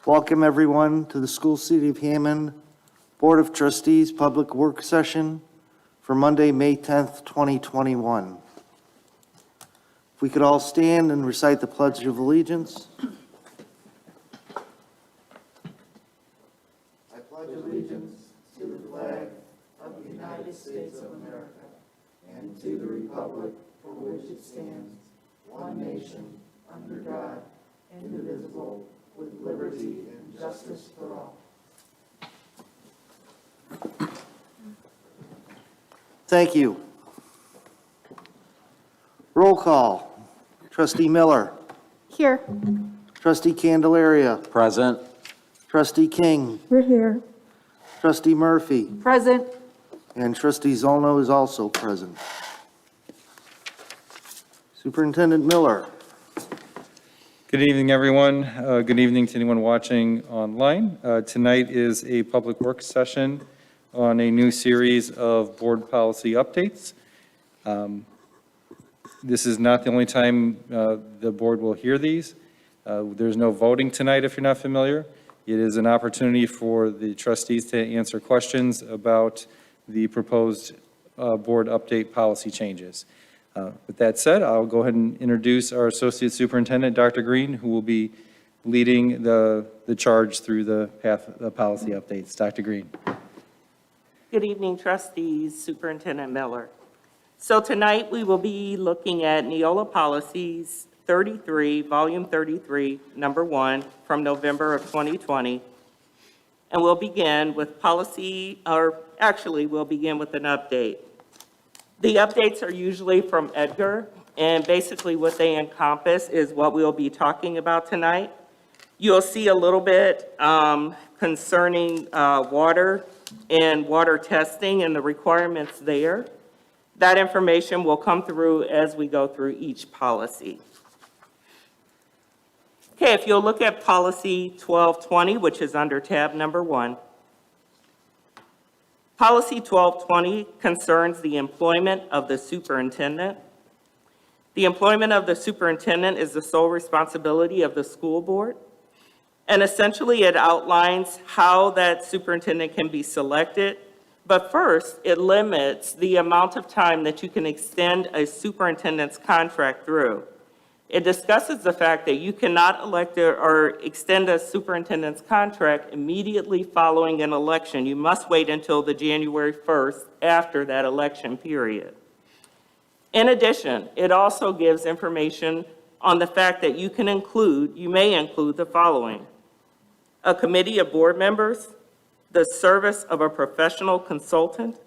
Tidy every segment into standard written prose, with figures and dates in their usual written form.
Welcome everyone to the School City of Hammond Board of Trustees Public Work Session for Monday, May 10th, 2021. If we could all stand and recite the Pledge of Allegiance. I pledge allegiance to the flag of the United States of America and to the republic for which it stands, one nation, under God, indivisible, with liberty and justice for all. Thank you. Roll call. Trustee Miller. Here. Trustee Candelaria. Present. Trustee King. We're here. Trustee Murphy. Present. And Trustee Zolno is also present. Superintendent Miller. Good evening, everyone. Good evening to anyone watching online. Tonight is a public works session on a new series of board policy updates. This is not the only time the board will hear these. There's no voting tonight if you're not familiar. It is an opportunity for the trustees to answer questions about the proposed board update policy changes. With that said, I'll go ahead and introduce our Associate Superintendent, Dr. Green, who will be leading the charge through the path of policy updates. Dr. Green. Good evening, trustees, Superintendent Miller. So tonight we will be looking at Neola Policies 33, Volume 33, Number 1, from November of 2020. And we'll begin with we'll begin with an update. The updates are usually from Edgar, and basically what they encompass is what we'll be talking about tonight. You'll see a little bit concerning water and water testing and the requirements there. That information will come through as we go through each policy. Okay, if you'll look at Policy 1220, which is under tab number 1. Policy 1220 concerns the employment of the superintendent. The employment of the superintendent is the sole responsibility of the school board. And essentially it outlines how that superintendent can be selected. But first, it limits the amount of time that you can extend a superintendent's contract through. It discusses the fact that you cannot elect or extend a superintendent's contract immediately following an election. You must wait until the January 1st after that election period. In addition, it also gives information on the fact that you may include the following: a committee of board members, the service of a professional consultant,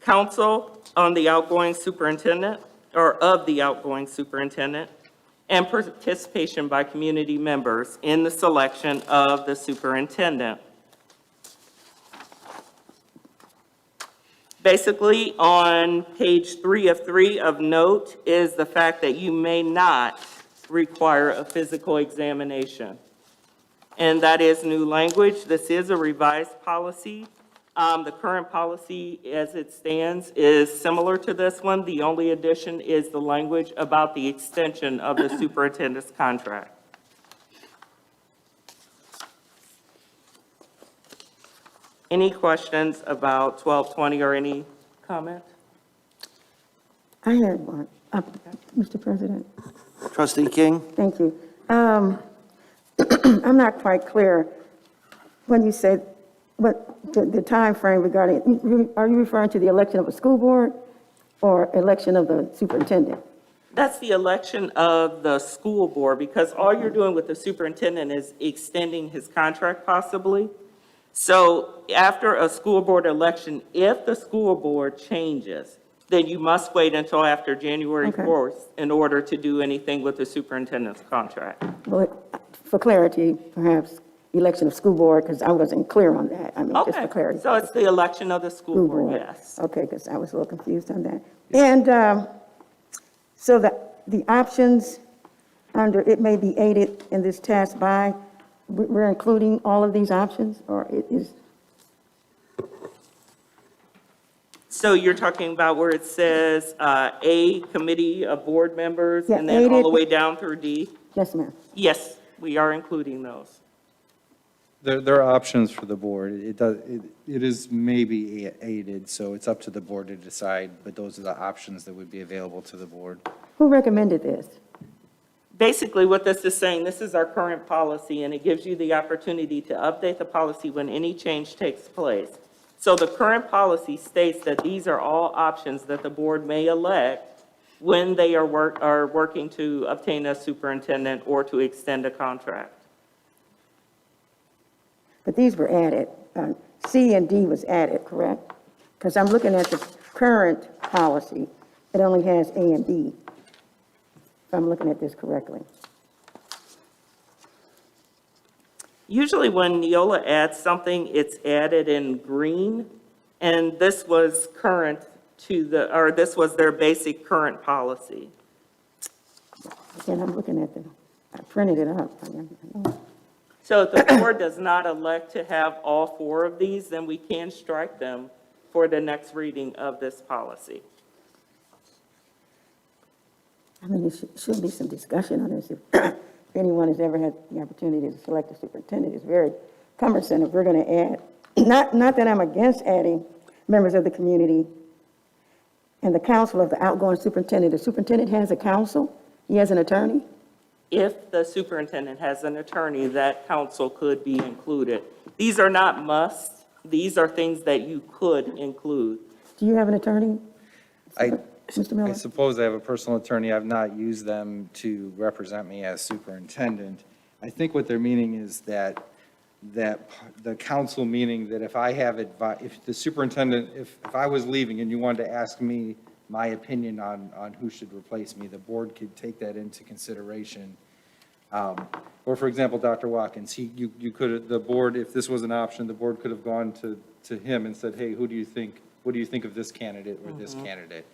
counsel on the outgoing superintendent or of the outgoing superintendent, and participation by community members in the selection of the superintendent. Basically, on page 3 of 3 of note is the fact that you may not require a physical examination. And that is new language. This is a revised policy. The current policy as it stands is similar to this one. The only addition is the language about the extension of the superintendent's contract. Any questions about 1220 or any comment? I had one, Mr. President. Trustee King. Thank you. I'm not quite clear when you said what the time frame regarding, are you referring to the election of a school board or election of the superintendent? That's the election of the school board, because all you're doing with the superintendent is extending his contract possibly. So after a school board election, if the school board changes, then you must wait until after January 4th in order to do anything with the superintendent's contract. Well, for clarity, perhaps election of school board, because I wasn't clear on that. I mean, just for clarity. So it's the election of the school board, yes. Okay, because I was a little confused on that. And so the options under it may be aided in this task by, we're including all of these options, or it is? So you're talking about where it says A, committee of board members, Yeah, and then all aided. the way down through D? Yes, ma'am. Yes, we are including those. There are options for the board. It is maybe aided, so it's up to the board to decide, but those are the options that would be available to the board. Who recommended this? Basically, what this is saying, this is our current policy, and it gives you the opportunity to update the policy when any change takes place. So the current policy states that these are all options that the board may elect when they are working to obtain a superintendent or to extend a contract. But these were added. C and D was added, correct? Because I'm looking at the current policy. It only has A and B, if I'm looking at this correctly. Usually when Neola adds something, it's added in green, and this was current this was their basic current policy. Again, I'm looking at I printed it up. So if the board does not elect to have all 4 of these, then we can strike them for the next reading of this policy. I mean, there should be some discussion on this. If anyone has ever had the opportunity to select a superintendent, it's very cumbersome if we're going to add, not that I'm against adding members of the community and the counsel of the outgoing superintendent. The superintendent has a counsel, he has an attorney. If the superintendent has an attorney, that counsel could be included. These are not musts. These are things that you could include. Do you have an attorney? Mr. I Miller? suppose I have a personal attorney. I've not used them to represent me as superintendent. I think what they're meaning is that the council, meaning that if I have if the superintendent, if I was leaving and you wanted to ask me my opinion on who should replace me, the board could take that into consideration. Or for example, Dr. Watkins, you could, the board, if this was an option, the board could have gone to him and said, hey, what do you think of this candidate or this candidate?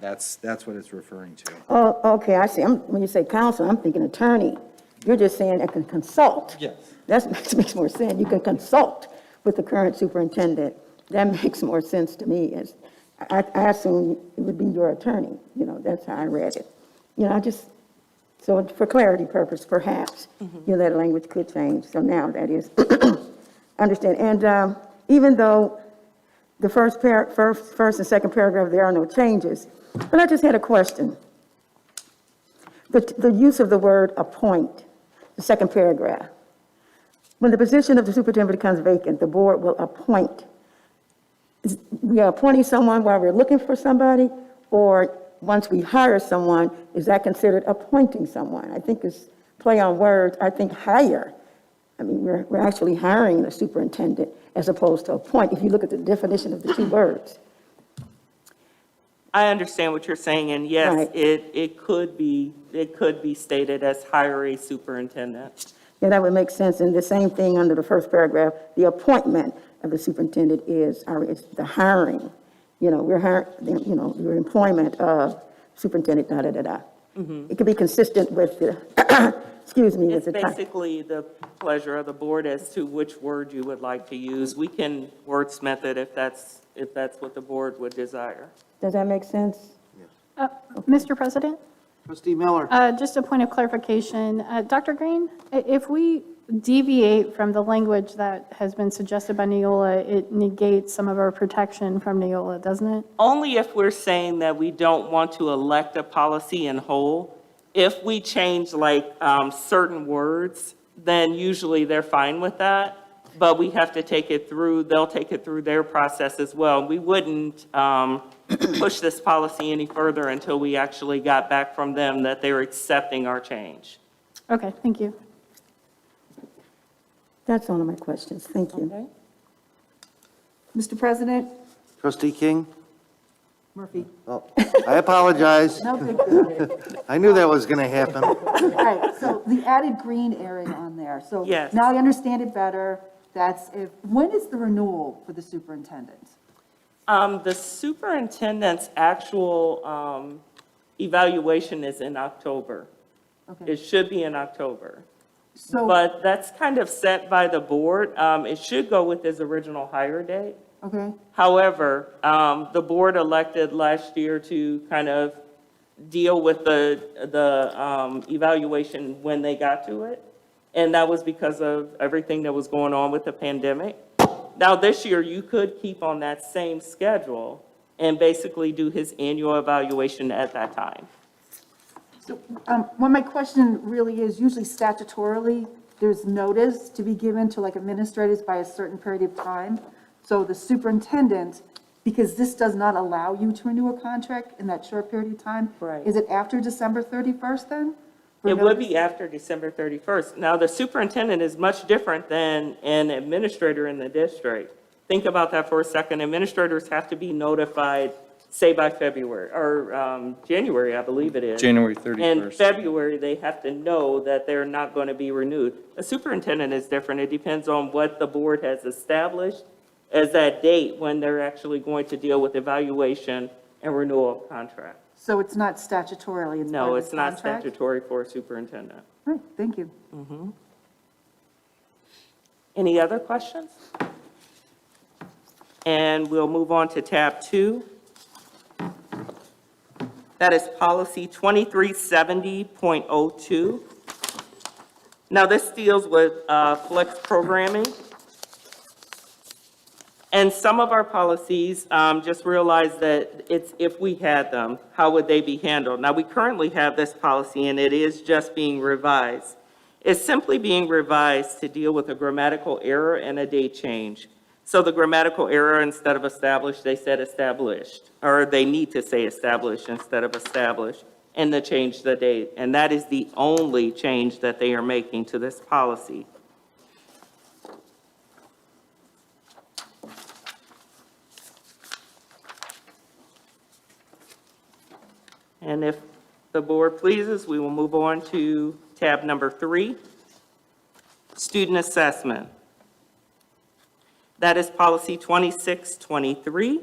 That's what it's referring to. Oh, okay, I see. When you say counsel, I'm thinking attorney. You're just saying I can consult. Yes. That makes more sense. You can consult with the current superintendent. That makes more sense to me. I assume it would be your attorney. You know, that's how I read it. You know, so for clarity purpose, perhaps, you know, that language could change. So now that is, understand. And even though the first and second paragraph, there are no changes, but I just had a question. The use of the word appoint, the second paragraph. When the position of the superintendent becomes vacant, the board will appoint. We are appointing someone while we're looking for somebody, or once we hire someone, is that considered appointing someone? I think it's play on words. I think hire. I mean, we're actually hiring a superintendent as opposed to appoint, if you look at the definition of the 2 words. I understand what you're saying, and yes, Right. it could be stated as hire a superintendent. Yeah, that would make sense. And the same thing under the first paragraph, the appointment of the superintendent is the hiring. You know, we're hiring, you know, your employment of superintendent, da-da-da-da. It could be consistent with the, excuse me, with It's the time. basically the pleasure of the board as to which word you would like to use. We can wordsmith it if that's what the board would desire. Does that make sense? Mr. President, Trustee Miller. just a point of clarification. Dr. Green, if we deviate from the language that has been suggested by Neola, it negates some of our protection from Neola, doesn't it? Only if we're saying that we don't want to elect a policy in whole. If we change like certain words, then usually they're fine with that. But we have to take it through, they'll take it through their process as well. We wouldn't push this policy any further until we actually got back from them that they were accepting our change. Okay, thank you. That's all of my questions. Thank you. Okay. Mr. President? Trustee King. Murphy. Oh, I apologize. No, big deal. I knew that was going to happen. Right, so the added green area on there. So Yes. now I understand it better. When is the renewal for the superintendent? The superintendent's actual evaluation is in October. Okay, It should be in October. so, But that's kind of set by the board. It should go with his original hire date. okay, However, the board elected last year to kind of deal with the evaluation when they got to it. And that was because of everything that was going on with the pandemic. Now, this year, you could keep on that same schedule and basically do his annual evaluation at that time. Well, my question really is, usually statutorily, there's notice to be given to like administrators by a certain period of time. So the superintendent, because this does not allow you to renew a contract in that short period of time. Right. Is it after December 31st then? For It would notice? be after December 31st. Now, the superintendent is much different than an administrator in the district. Think about that for a second. Administrators have to be notified, say by February, or January, I believe it is. January In 31st. February, they have to know that they're not going to be renewed. A superintendent is different. It depends on what the board has established as that date when they're actually going to deal with evaluation and renewal of contract. So it's not statutorily, it's part No, of it's the not contract? statutory for a superintendent. All right, thank you. Any other questions? And we'll move on to tab 2. That is policy 2370.02. Now, this deals with flex programming. And some of our policies, just realize that it's if we had them, how would they be handled? Now, we currently have this policy, and it is just being revised. It's simply being revised to deal with a grammatical error and a date change. So the grammatical error, instead of established, they said established, or they need to say established instead of established, and to change the date. And that is the only change that they are making to this policy. And if the board pleases, we will move on to tab number 3, student assessment. That is policy 2623.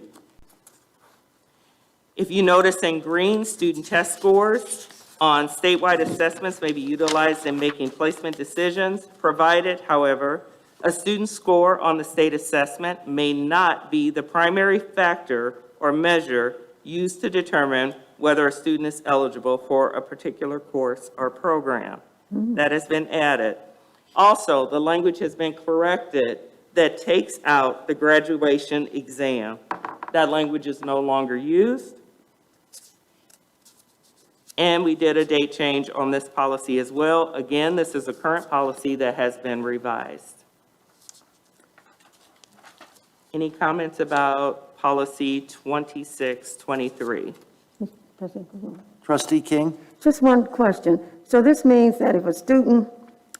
If you notice in green, student test scores on statewide assessments may be utilized in making placement decisions, provided, however, a student's score on the state assessment may not be the primary factor or measure used to determine whether a student is eligible for a particular course or program. That has been added. Also, the language has been corrected that takes out the graduation exam. That language is no longer used. And we did a date change on this policy as well. Again, this is a current policy that has been revised. Any comments about policy 2623? Trustee King? Just one question. So this means that if a student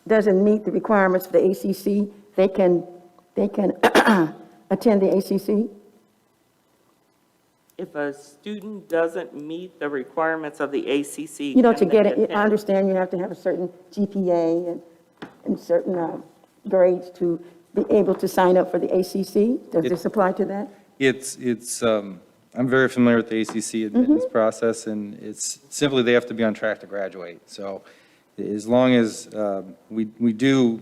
doesn't meet the requirements for the ACC, they can attend the ACC? If a student doesn't meet the requirements of the ACC. You know, to can get they it, I attend? understand you have to have a certain GPA and certain grades to be able to sign up for the ACC. Does this apply to that? I'm very familiar with the ACC admittance process, and it's simply they have to be on track to graduate. So as long as we do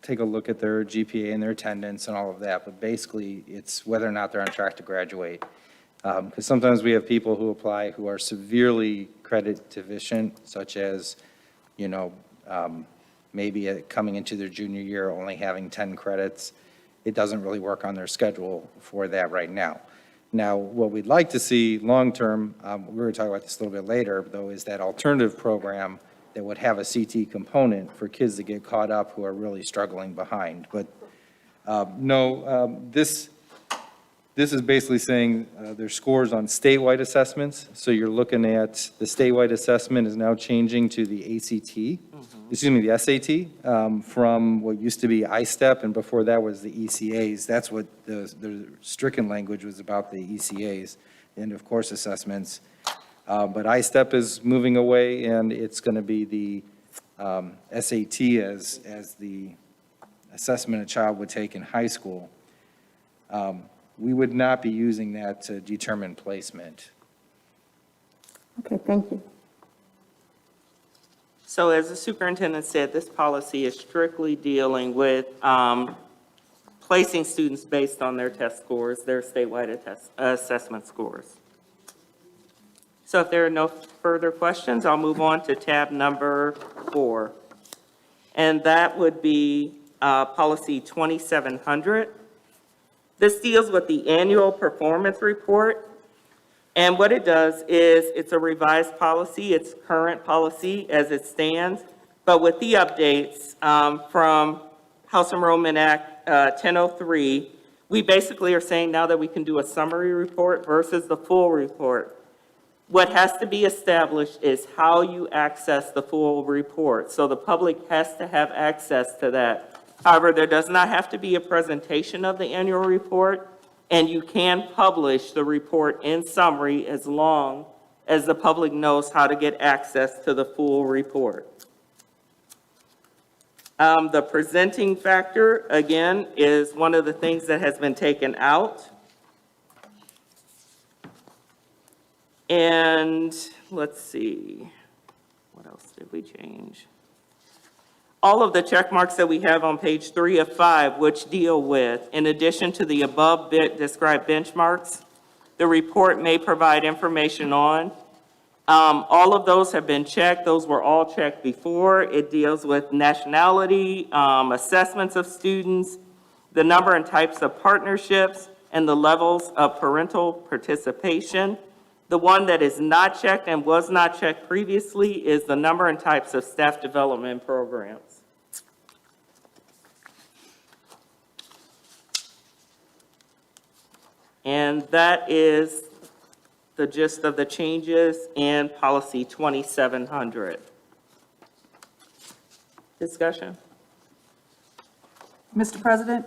take a look at their GPA and their attendance and all of that, but basically it's whether or not they're on track to graduate. Because sometimes we have people who apply who are severely credit deficient, such as, maybe coming into their junior year only having 10 credits. It doesn't really work on their schedule for that right now. Now, what we'd like to see long-term, we're going to talk about this a little bit later, though, is that alternative program that would have a CT component for kids that get caught up who are really struggling behind. But this is basically saying their scores on statewide assessments. So you're looking at the statewide assessment is now changing to the ACT, the SAT, from what used to be ISTEP, and before that was the ECAs. That's what the stricken language was about, the ECAs, end of course assessments. But ISTEP is moving away, and it's going to be the SAT as the assessment a child would take in high school. We would not be using that to determine placement. Okay, thank you. So as the superintendent said, this policy is strictly dealing with placing students based on their test scores, their statewide assessment scores. So if there are no further questions, I'll move on to tab number 4. and that would be policy 2700. This deals with the annual performance report. And what it does is it's a revised policy, it's current policy as it stands, but with the updates from House Enrollment Act 1003, we basically are saying now that we can do a summary report versus the full report. What has to be established is how you access the full report. So the public has to have access to that. However, there does not have to be a presentation of the annual report, and you can publish the report in summary as long as the public knows how to get access to the full report. The presenting factor, again, is one of the things that has been taken out. And let's see, what else did we change? All of the check marks that we have on page 3 of 5, which deal with, in addition to the above described benchmarks, the report may provide information on. All of those have been checked. Those were all checked before. It deals with nationality, assessments of students, the number and types of partnerships, and the levels of parental participation. The one that is not checked and was not checked previously is the number and types of staff development programs. And that is the gist of the changes in policy 2700. Discussion? Mr. President?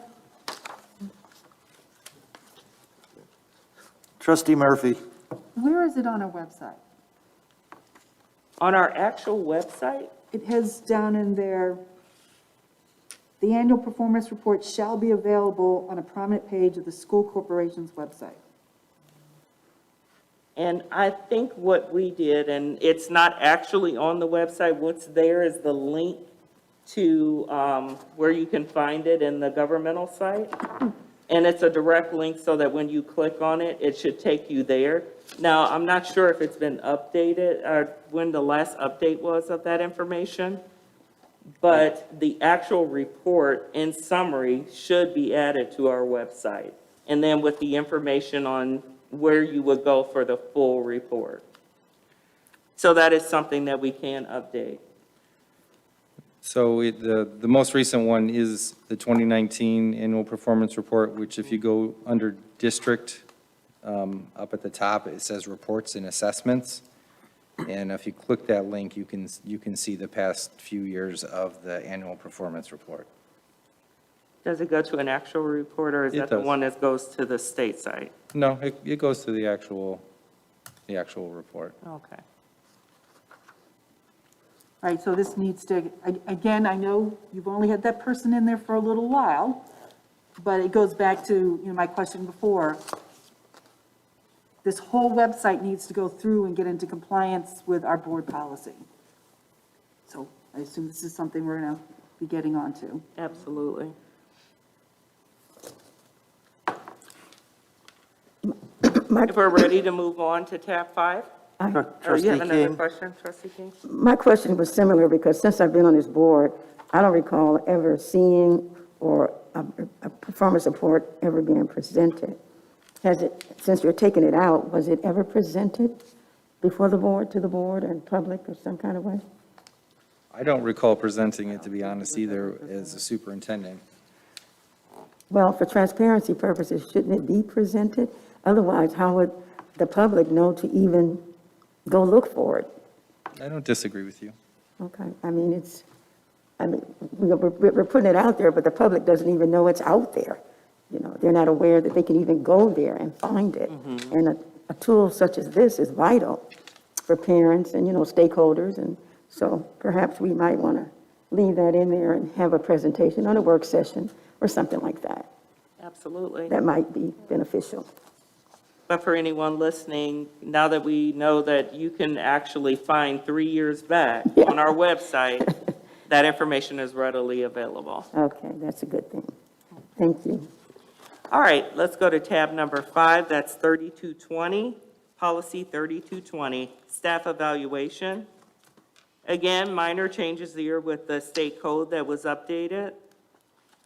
Trustee Murphy. Where is it on our website? On our actual website, It has down in there, the annual performance report shall be available on a prominent page of the school corporation's website. and I think what we did, and it's not actually on the website, what's there is the link to where you can find it in the governmental site. And it's a direct link so that when you click on it, it should take you there. Now, I'm not sure if it's been updated or when the last update was of that information, but the actual report in summary should be added to our website. And then with the information on where you would go for the full report. So that is something that we can update. So the most recent one is the 2019 annual performance report, which if you go under district, up at the top, it says reports and assessments. And if you click that link, you can see the past few years of the annual performance report. Does it go to an actual report, or is It that the does. one that goes to the state site? No, it goes to the actual report. Okay. All right, so this needs to, again, I know you've only had that person in there for a little while, but it goes back to, my question before. This whole website needs to go through and get into compliance with our board policy. So I assume this is something we're going to be getting onto. Absolutely. If we're ready to move on to tab 5? Or you Trustee have another King. question, Trustee King? My question was similar because since I've been on this board, I don't recall ever seeing or a performance report ever being presented. Has it, since you're taking it out, was it ever presented before the board, to the board and public or some kind of way? I don't recall presenting it, to be honest, either as a superintendent. Well, for transparency purposes, shouldn't it be presented? Otherwise, how would the public know to even go look for it? I don't disagree with you. Okay, we're putting it out there, but the public doesn't even know it's out there. They're not aware that they can even go there and find it. And a tool such as this is vital for parents and, stakeholders. And so perhaps we might want to leave that in there and have a presentation on a work session or something like that. Absolutely. That might be beneficial. But for anyone listening, now that we know that you can actually find 3 years back on our website, that information is readily available. Okay, that's a good thing. Thank you. All right, let's go to tab number 5. That's 3220, policy 3220, staff evaluation. Again, minor changes here with the state code that was updated.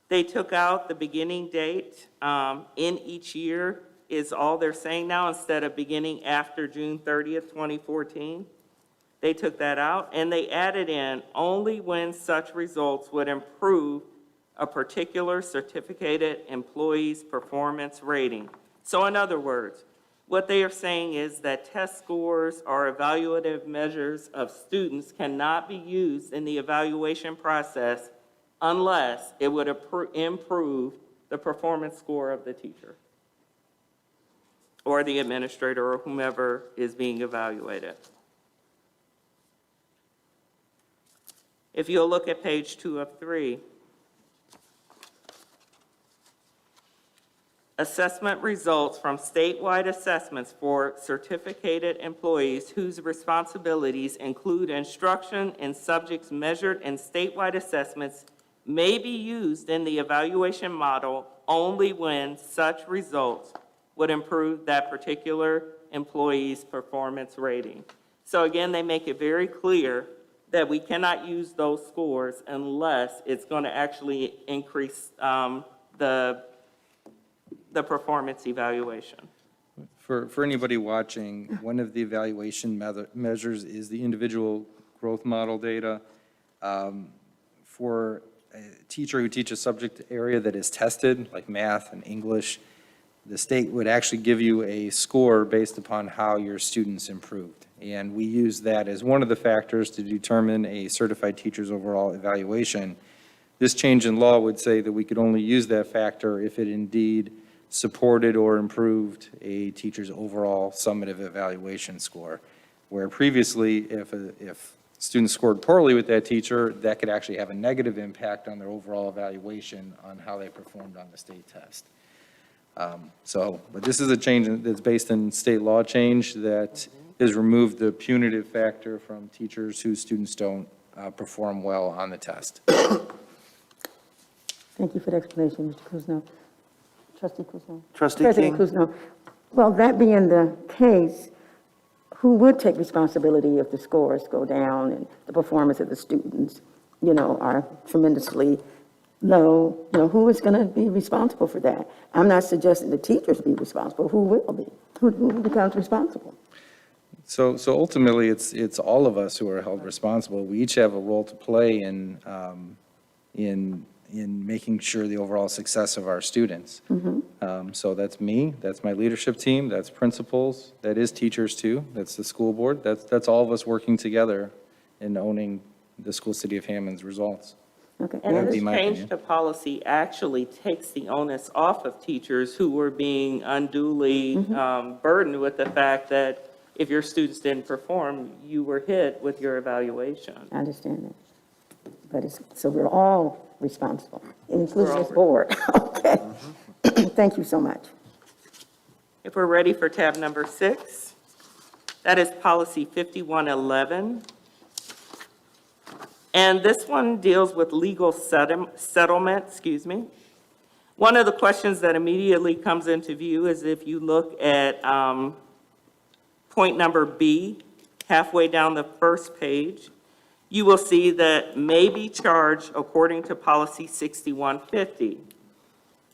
They took out the beginning date in each year is all they're saying now, instead of beginning after June 30th, 2014. They took that out, and they added in only when such results would improve a particular certificated employee's performance rating. So in other words, what they are saying is that test scores or evaluative measures of students cannot be used in the evaluation process unless it would improve the performance score of the teacher or the administrator or whomever is being evaluated. If you'll look at page 2 of 3, assessment results from statewide assessments for certificated employees whose responsibilities include instruction in subjects measured in statewide assessments may be used in the evaluation model only when such results would improve that particular employee's performance rating. So again, they make it very clear that we cannot use those scores unless it's going to actually increase the performance evaluation. For anybody watching, one of the evaluation measures is the individual growth model data. For a teacher who teaches a subject area that is tested, like math and English, the state would actually give you a score based upon how your students improved. And we use that as one of the factors to determine a certified teacher's overall evaluation. This change in law would say that we could only use that factor if it indeed supported or improved a teacher's overall summative evaluation score, where previously, if students scored poorly with that teacher, that could actually have a negative impact on their overall evaluation on how they performed on the state test. But this is a change that's based in state law change that has removed the punitive factor from teachers whose students don't perform well on the test. Thank you for the explanation, Mr. Kuzno. Trustee Kuzno. Trustee President King. Kuzno. Well, that being the case, who would take responsibility if the scores go down and the performance of the students, are tremendously low? Who is going to be responsible for that? I'm not suggesting the teachers be responsible. Who will be? Who becomes responsible? So ultimately, it's all of us who are held responsible. We each have a role to play in making sure the overall success of our students. So that's me, that's my leadership team, that's principals, that is teachers too, that's the school board, that's all of us working together in owning the school city of Hammond's results. Okay. And That'd this be my change opinion. to policy actually takes the onus off of teachers who were being unduly burdened with the fact that if your students didn't perform, you were hit with your evaluation. I understand that. But so we're all responsible, including this board. Okay. Thank you so much. If we're ready for tab number 6, that is policy 5111. And this one deals with legal settlement, One of the questions that immediately comes into view is if you look at point number B, halfway down the first page, you will see that may be charged according to policy 6150.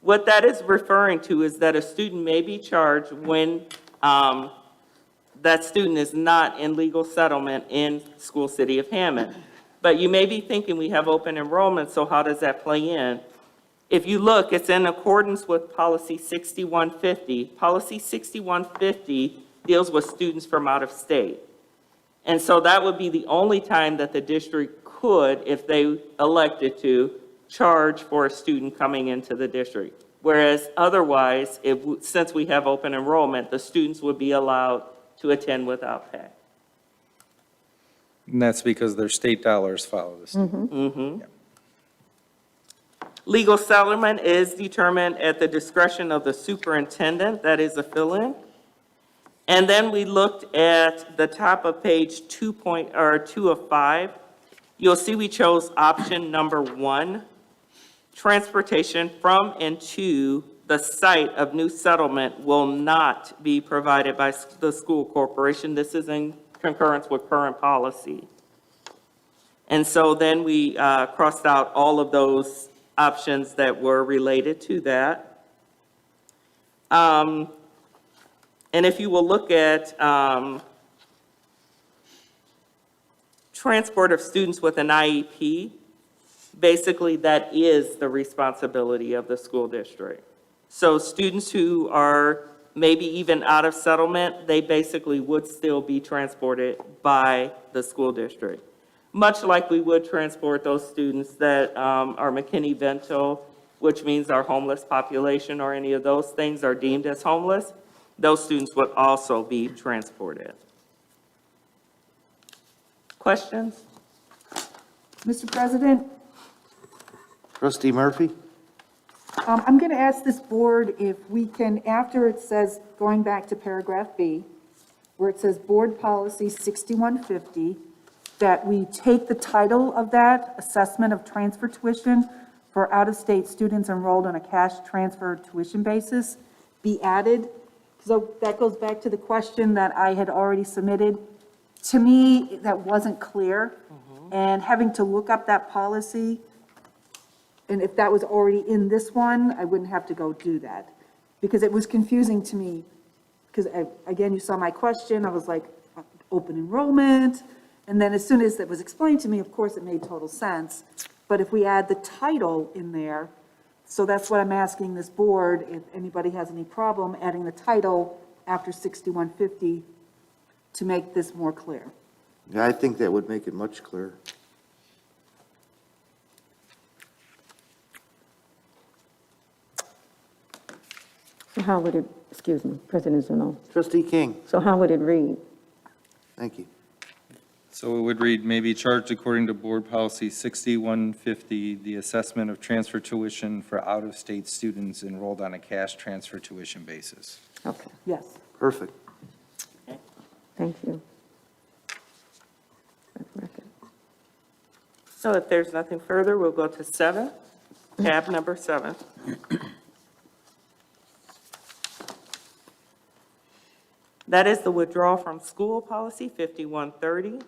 What that is referring to is that a student may be charged when that student is not in legal settlement in school city of Hammond. But you may be thinking we have open enrollment, so how does that play in? If you look, it's in accordance with policy 6150. Policy 6150 deals with students from out of state. And so that would be the only time that the district could, if they elected to, charge for a student coming into the district. Whereas otherwise, since we have open enrollment, the students would be allowed to attend without pay. And that's because their state dollars follow the state. Legal settlement is determined at the discretion of the superintendent, that is a fill-in. And then we looked at the top of page 2 of 5. You'll see we chose option number 1, transportation from and to the site of new settlement will not be provided by the school corporation. This is in concurrence with current policy. And so then we crossed out all of those options that were related to that. And if you will look at transport of students with an IEP, basically that is the responsibility of the school district. So students who are maybe even out of settlement, they basically would still be transported by the school district. Much like we would transport those students that are McKinney-Vento, which means our homeless population or any of those things are deemed as homeless, those students would also be transported. Questions? Mr. President, Trustee Murphy? I'm going to ask this board if we can, after it says, going back to paragraph B, where it says Board Policy 6150, that we take the title of that, Assessment of Transfer Tuition for Out-of-State Students Enrolled on a Cash Transfer Tuition Basis, be added. So that goes back to the question that I had already submitted. To me, that wasn't clear, and having to look up that policy, and if that was already in this one, I wouldn't have to go do that, because it was confusing to me. Because, again, you saw my question, I was like, open enrollment, and then as soon as it was explained to me, of course, it made total sense. But if we add the title in there, so that's what I'm asking this board, if anybody has any problem adding the title after 6150 to make this more clear. Yeah, I think that would make it much clearer. So how would it, excuse me, President Zuno, Trustee King? so how would it read? Thank you. So it would read, may be charged according to Board Policy 6150, the assessment of transfer tuition for out-of-state students enrolled on a cash transfer tuition basis. Okay, Yes. Perfect. thank you. For the record. So if there's nothing further, we'll go to 7, tab number 7. That is the withdrawal from school policy 5130.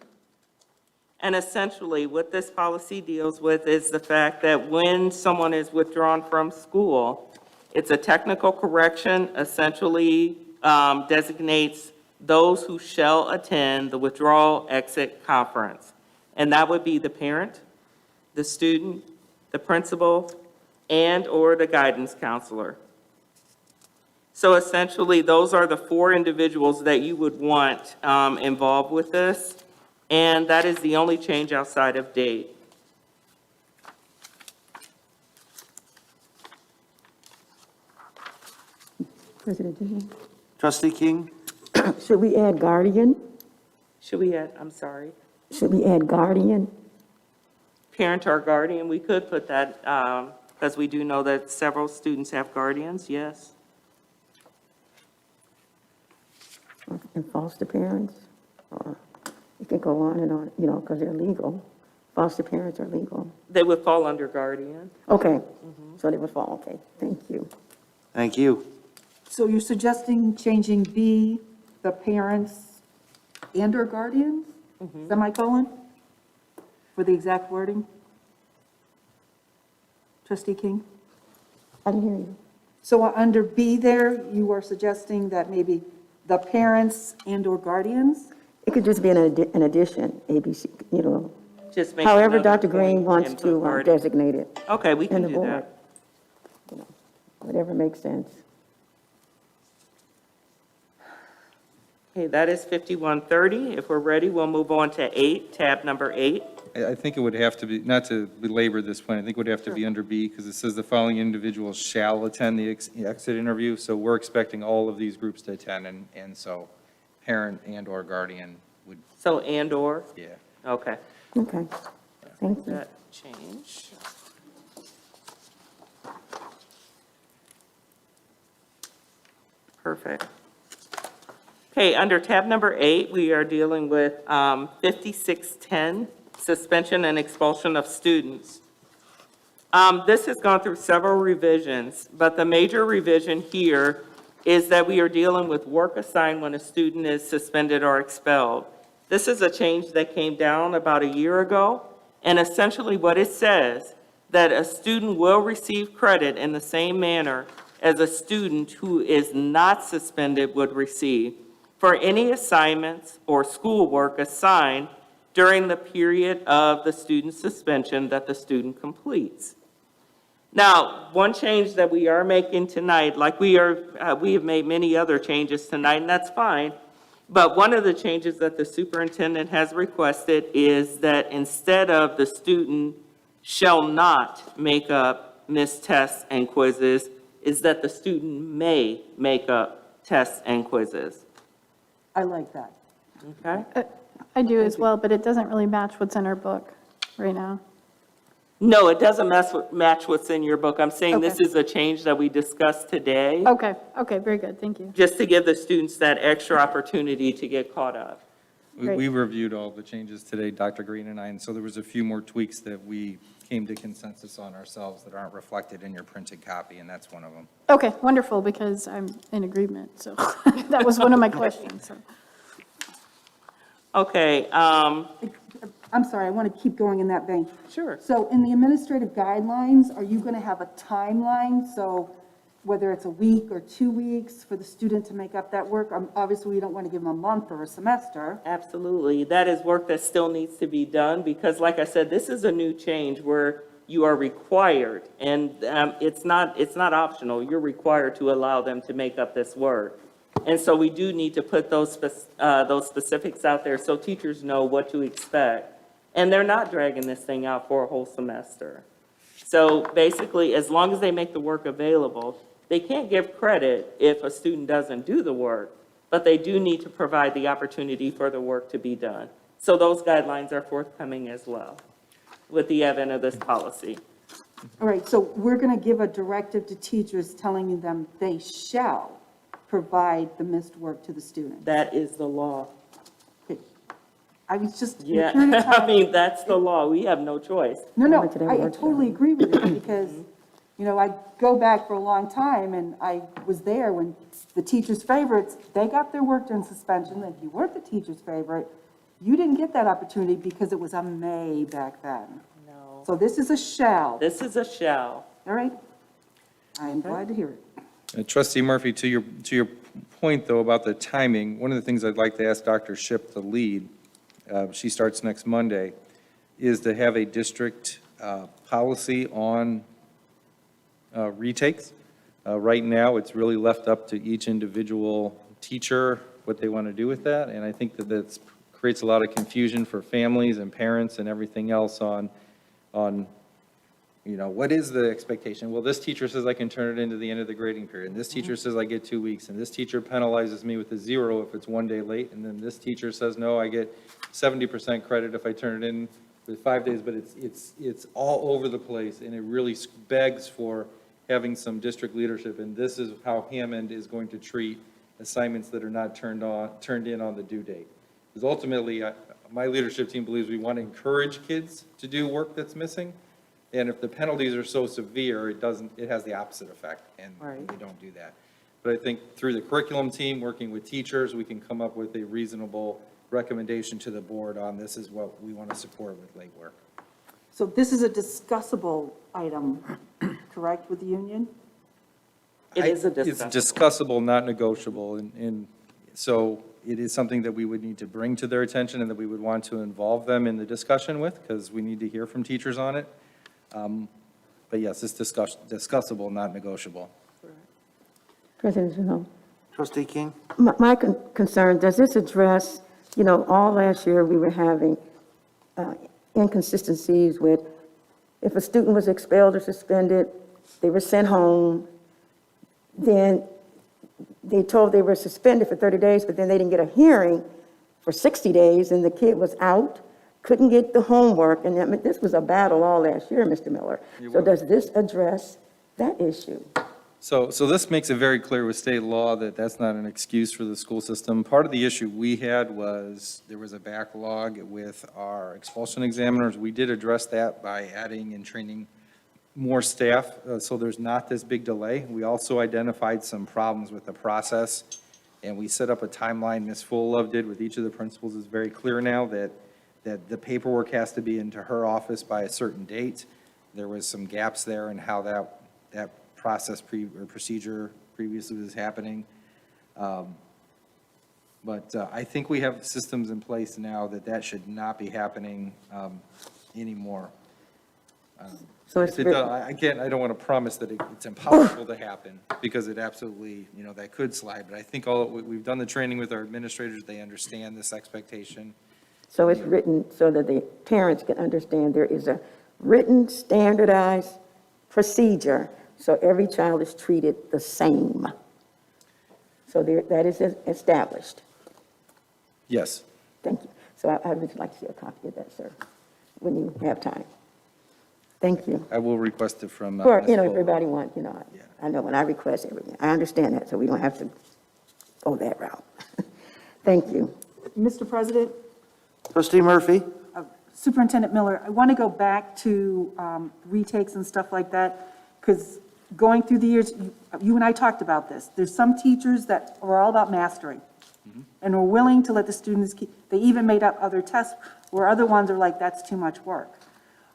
And essentially what this policy deals with is the fact that when someone is withdrawn from school, it's a technical correction, essentially designates those who shall attend the withdrawal exit conference. And that would be the parent, the student, the principal, and/or the guidance counselor. So essentially, those are the 4 individuals that you would want involved with this, and that is the only change outside of date. President Zuno, Trustee King? should we add guardian? Should we add, I'm sorry, Should we add guardian? parent or guardian? We could put that, because we do know that several students have guardians, yes. And foster parents? Or it could go on and on, you know, because they're legal. Foster parents are legal. They would fall under guardian. Okay, so they would fall, okay, thank you. Thank you. So you're suggesting changing B, the parents and/or guardians, semicolon, for the exact wording? Trustee King? I didn't hear you. So under B there, you are suggesting that maybe the parents and/or guardians? It could just be an addition, ABC, you know, Just make however another Dr. Green point wants and put to guardian. designate it Okay, we in can the do board. that. You know, whatever makes sense. Okay, that is 5130. If we're ready, we'll move on to 8, tab number 8. I think it would have to be, not to belabor this point, I think it would have to be under B, because it says the following individuals shall attend the exit interview, so we're expecting all of these groups to attend, and so parent and/or guardian would, So and/or? yeah. Okay. Okay, thank you. That change. Perfect. Okay, under tab number 8, we are dealing with 5610, suspension and expulsion of students. This has gone through several revisions, but the major revision here is that we are dealing with work assigned when a student is suspended or expelled. This is a change that came down about a year ago, And essentially what it says, that a student will receive credit in the same manner as a student who is not suspended would receive for any assignments or schoolwork assigned during the period of the student's suspension that the student completes. Now, one change that we are making tonight, like we have made many other changes tonight, and that's fine, but one of the changes that the superintendent has requested is that instead of the student shall not make up missed tests and quizzes, is that the student may make up tests and quizzes. I like that. Okay? I do as well, but it doesn't really match what's in our book right now. No, it doesn't match what's in your book. I'm saying this Okay. is a change that we discussed today, Okay, very good, thank you. just to give the students that extra opportunity to get caught up. Great. We reviewed all the changes today, Dr. Green and I, and so there was a few more tweaks that we came to consensus on ourselves that aren't reflected in your printed copy, and that's one of them. Okay, wonderful, because I'm in agreement, so that was one of my questions, so. Okay, I'm sorry, I want to keep going in that vein. sure. So in the administrative guidelines, are you going to have a timeline? So whether it's a week or 2 weeks for the student to make up that work? Obviously, we don't want to give them a month or a semester. Absolutely. That is work that still needs to be done because, like I said, this is a new change where you are required, and it's not optional. You're required to allow them to make up this work. And so we do need to put those specifics out there so teachers know what to expect. And they're not dragging this thing out for a whole semester. So basically, as long as they make the work available, they can't give credit if a student doesn't do the work, but they do need to provide the opportunity for the work to be done. So those guidelines are forthcoming as well with the advent of this policy. All right, so we're going to give a directive to teachers telling them they shall provide the missed work to the student. That is the law. Okay. I was just. Yeah, curious how- I mean, that's the law. We have no choice. No, went to that I workshop. totally agree with you because, you know, I go back for a long time and I was there when the teacher's favorites, they got their work during suspension. If you weren't the teacher's favorite, you didn't get that opportunity because it was a may back then. No. So this is a shall, This is a shall. all right? I am glad to hear it. Trustee Murphy, to your point, though, about the timing, one of the things I'd like to ask Dr. Shipp, the lead, she starts next Monday, is to have a district policy on retakes. Right now, it's really left up to each individual teacher what they want to do with that, and I think that creates a lot of confusion for families and parents and everything else on you know, what is the expectation? Well, this teacher says I can turn it into the end of the grading period, and this teacher says I get 2 weeks, and this teacher penalizes me with a 0 if it's 1 day late, and then this teacher says, no, I get 70% credit if I turn it in with 5 days, but it's all over the place, and it really begs for having some district leadership, and this is how Hammond is going to treat assignments that are not turned in on the due date. Because ultimately, my leadership team believes we want to encourage kids to do work that's missing. And if the penalties are so severe, it has the opposite effect, and we don't do that. But I think through the curriculum team, working with teachers, we can come up with a reasonable recommendation to the board on this is what we want to support with late work. So this is a discussable item, correct, with the union? It is a It's discussion. discussable, not negotiable, and so it is something that we would need to bring to their attention and that we would want to involve them in the discussion with, because we need to hear from teachers on it. But yes, it's discussable, not negotiable. President Janot. Trustee King? My concern, does this address, you know, all last year we were having inconsistencies with if a student was expelled or suspended, they were sent home, then they told they were suspended for 30 days, but then they didn't get a hearing for 60 days, and the kid was out, couldn't get the homework, and I mean, this was a battle all last year, Mr. Miller. So does this address that issue? So this makes it very clear with state law that that's not an excuse for the school system. Part of the issue we had was there was a backlog with our expulsion examiners. We did address that by adding and training more staff, so there's not this big delay. We also identified some problems with the process, and we set up a timeline. Ms. Fullove did with each of the principals. It's very clear now that that the paperwork has to be into her office by a certain date. There was some gaps there in how that process or procedure previously was happening. But I think we have systems in place now that should not be happening anymore. So it's If it does, I don't want to promise that it's impossible to happen, because it absolutely, that could slide. But I think we've done the training with our administrators, they understand this expectation. So it's written so that the parents can understand there is a written, standardized procedure, so every child is treated the same. So that is established. Yes. Thank you. So I would like to see a copy of that, sir, when you have time. Thank you. I will request it from. Or, Ms. Fuller. everybody wants, Yeah. I know when I request everything, I understand that, so we don't have to go that route. Thank you. Mr. President, Trustee Murphy? Superintendent Miller, I want to go back to retakes and stuff like that, because going through the years, you and I talked about this. There's some teachers that are all about mastering and are willing to let the students they even made up other tests, where other ones are like, that's too much work.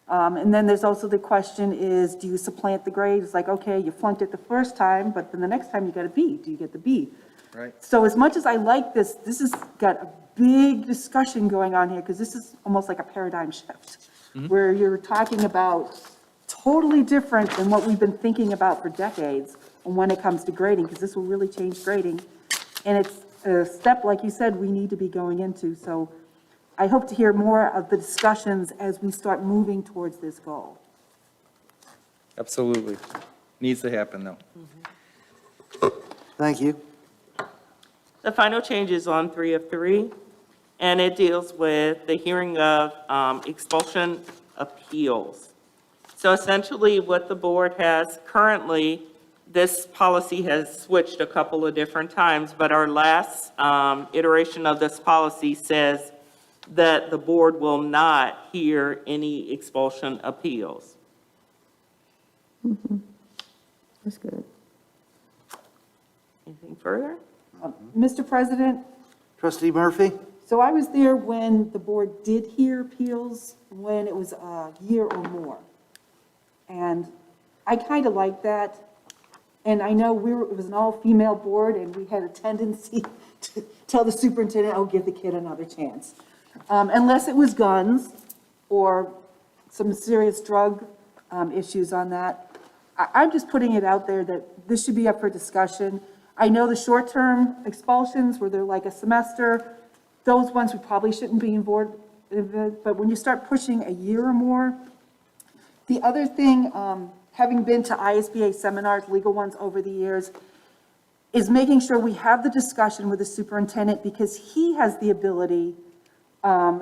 And then there's also the question is, do you supplant the grade? It's like, okay, you flunked it the first time, but then the next time you got a B. Do you get the B? Right. So as much as I like this has got a big discussion going on here, because this is almost like a paradigm shift, where you're talking about totally different than what we've been thinking about for decades and when it comes to grading, because this will really change grading. And it's a step, like you said, we need to be going into. So I hope to hear more of the discussions as we start moving towards this goal. Absolutely. Needs to happen, though. Thank you. The final change is on 3 of 3, and it deals with the hearing of expulsion appeals. So essentially, what the board has currently, this policy has switched a couple of different times, but our last iteration of this policy says that the board will not hear any expulsion appeals. That's good. Anything further? Mr. President, Trustee Murphy? so I was there when the board did hear appeals, when it was a year or more. And I kind of like that. And I know it was an all-female board, and we had a tendency to tell the superintendent, oh, give the kid another chance. Unless it was guns or some serious drug issues on that. I'm just putting it out there that this should be up for discussion. I know the short-term expulsions where they're like a semester, those ones we probably shouldn't be involved in, but when you start pushing a year or more. The other thing, having been to ISBA seminars, legal ones over the years, is making sure we have the discussion with the superintendent, because he has the ability,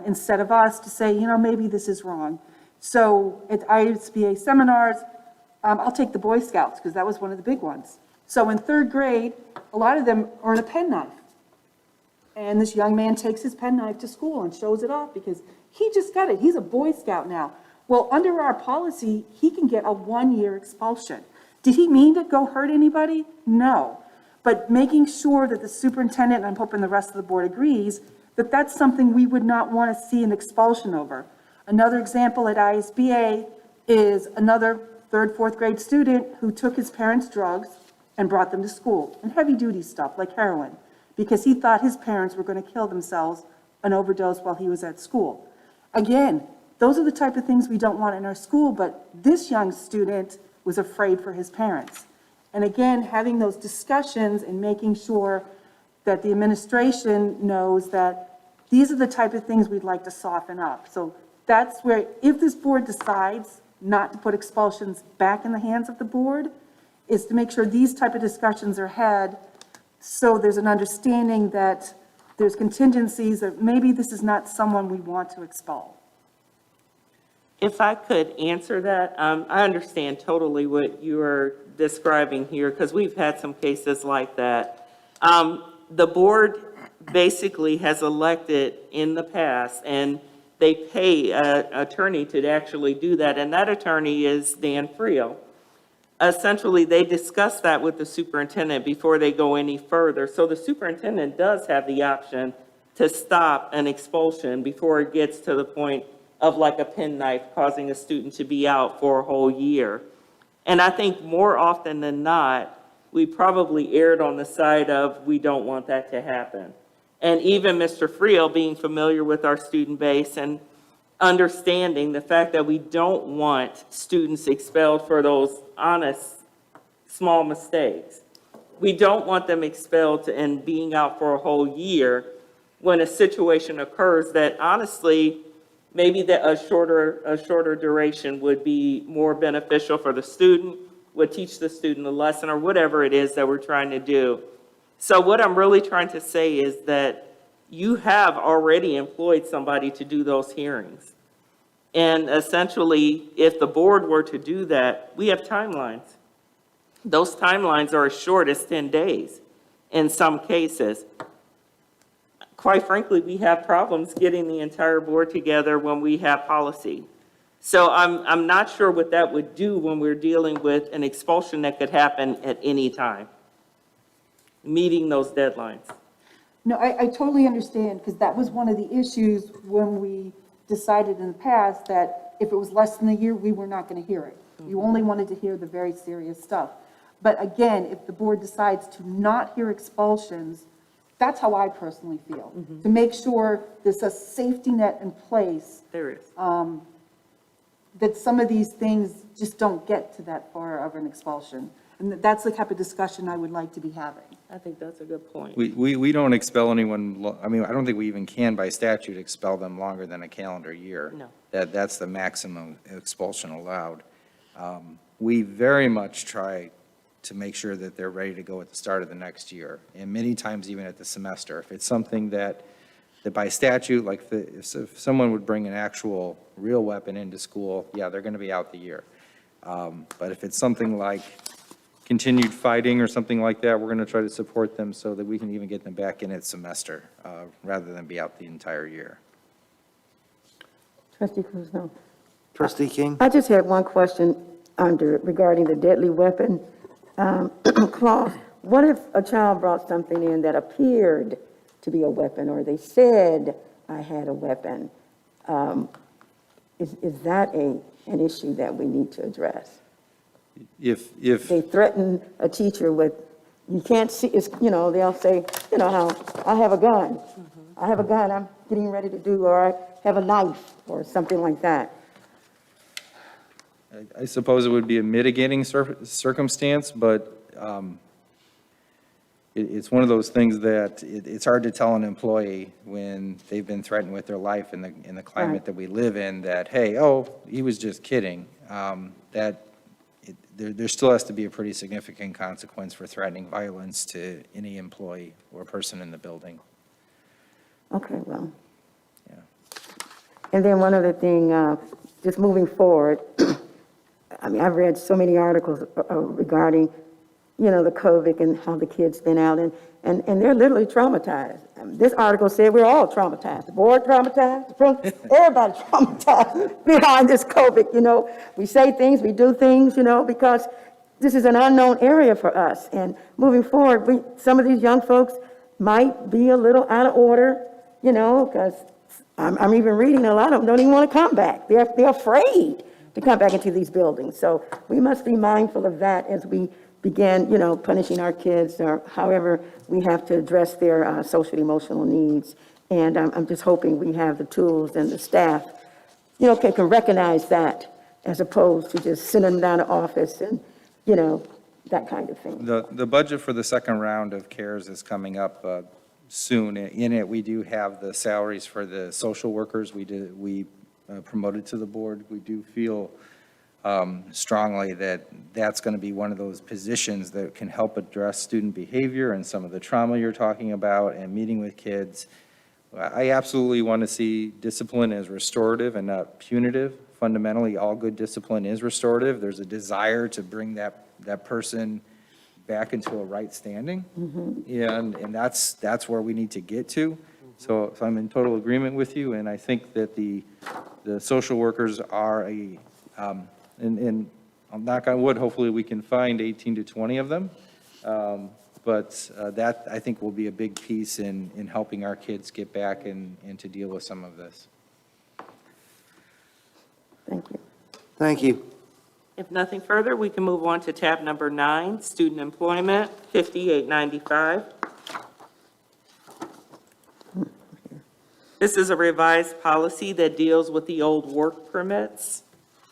instead of us, to say, maybe this is wrong. So at ISBA seminars, I'll take the Boy Scouts, because that was one of the big ones. So in 3rd grade, a lot of them earn a penknife. And this young man takes his penknife to school and shows it off because he just got it. He's a Boy Scout now. Well, under our policy, he can get a 1-year expulsion. Did he mean to go hurt anybody? No. But making sure that the superintendent, and I'm hoping the rest of the board agrees, that that's something we would not want to see an expulsion over. Another example at ISBA is another 3rd, 4th grade student who took his parents' drugs and brought them to school, and heavy-duty stuff like heroin, because he thought his parents were going to kill themselves an overdose while he was at school. Again, those are the type of things we don't want in our school, but this young student was afraid for his parents. And again, having those discussions and making sure that the administration knows that these are the type of things we'd like to soften up. So that's where, if this board decides not to put expulsions back in the hands of the board, is to make sure these type of discussions are had, so there's an understanding that there's contingencies, that maybe this is not someone we want to expel. If I could answer that, I understand totally what you are describing here, because we've had some cases like that. The board basically has elected in the past, and they pay an attorney to actually do that, and that attorney is Dan Friel. Essentially, they discuss that with the superintendent before they go any further. So the superintendent does have the option to stop an expulsion before it gets to the point of like a penknife causing a student to be out for a whole year. And I think more often than not, we probably erred on the side of we don't want that to happen. And even Mr. Friel, being familiar with our student base and understanding the fact that we don't want students expelled for those honest, small mistakes. We don't want them expelled and being out for a whole year when a situation occurs that honestly, maybe that a shorter duration would be more beneficial for the student, would teach the student a lesson or whatever it is that we're trying to do. So what I'm really trying to say is that you have already employed somebody to do those hearings. And essentially, if the board were to do that, we have timelines. Those timelines are as short as 10 days in some cases. Quite frankly, we have problems getting the entire board together when we have policy. So I'm not sure what that would do when we're dealing with an expulsion that could happen at any time, meeting those deadlines. No, I totally understand, because that was one of the issues when we decided in the past that if it was less than a year, we were not going to hear it. You only wanted to hear the very serious stuff. But again, if the board decides to not hear expulsions, that's how I personally feel. To make sure there's a safety net in place, There is. that some of these things just don't get to that far of an expulsion. And that's the type of discussion I would like to be having. I think that's a good point. We don't expel anyone, I mean, I don't think we even can by statute expel them longer than a calendar year. No. That's the maximum expulsion allowed. We very much try to make sure that they're ready to go at the start of the next year, and many times even at the semester. If it's something that by statute, like if someone would bring an actual real weapon into school, yeah, they're going to be out the year. But if it's something like continued fighting or something like that, we're going to try to support them so that we can even get them back in at semester, rather than be out the entire year. Trustee Kuzma. Trustee King? I just had one question regarding the deadly weapon clause. What if a child brought something in that appeared to be a weapon, or they said, I had a weapon? Is that an issue that we need to address? If They threaten a teacher with, you can't see, it's, they'll say, how, I have a gun. I have a gun, I'm getting ready to do, or I have a knife, or something like that. I suppose it would be a mitigating circumstance, but it's one of those things that it's hard to tell an employee when they've been threatened with their life in the climate Right. that we live in, that, hey, he was just kidding. There still has to be a pretty significant consequence for threatening violence to any employee or person in the building. Okay, well. Yeah. And then one other thing, just moving forward, I mean, I've read so many articles regarding, the COVID and how the kids been out, and they're literally traumatized. This article said we're all traumatized. The board traumatized, everybody traumatized behind this COVID, We say things, we do things, because this is an unknown area for us. And moving forward, some of these young folks might be a little out of order, because I'm even reading a lot of them don't even want to come back. They're afraid to come back into these buildings. So we must be mindful of that as we begin, punishing our kids, or however we have to address their social emotional needs. And I'm just hoping we have the tools and the staff, can recognize that, as opposed to just sending them down to office and, that kind of thing. The budget for the second round of CARES is coming up soon. In it, we do have the salaries for the social workers we promoted to the board. We do feel strongly that that's going to be one of those positions that can help address student behavior and some of the trauma you're talking about and meeting with kids. I absolutely want to see discipline as restorative and not punitive. Fundamentally, all good discipline is restorative. There's a desire to bring that person back into a right standing. And that's where we need to get to. So I'm in total agreement with you, and I think that the social workers are and I'll knock on wood, hopefully we can find 18 to 20 of them. But that, I think, will be a big piece in helping our kids get back and to deal with some of this. Thank you. Thank you. If nothing further, we can move on to tab number 9, student employment, 5895. This is a revised policy that deals with the old work permits.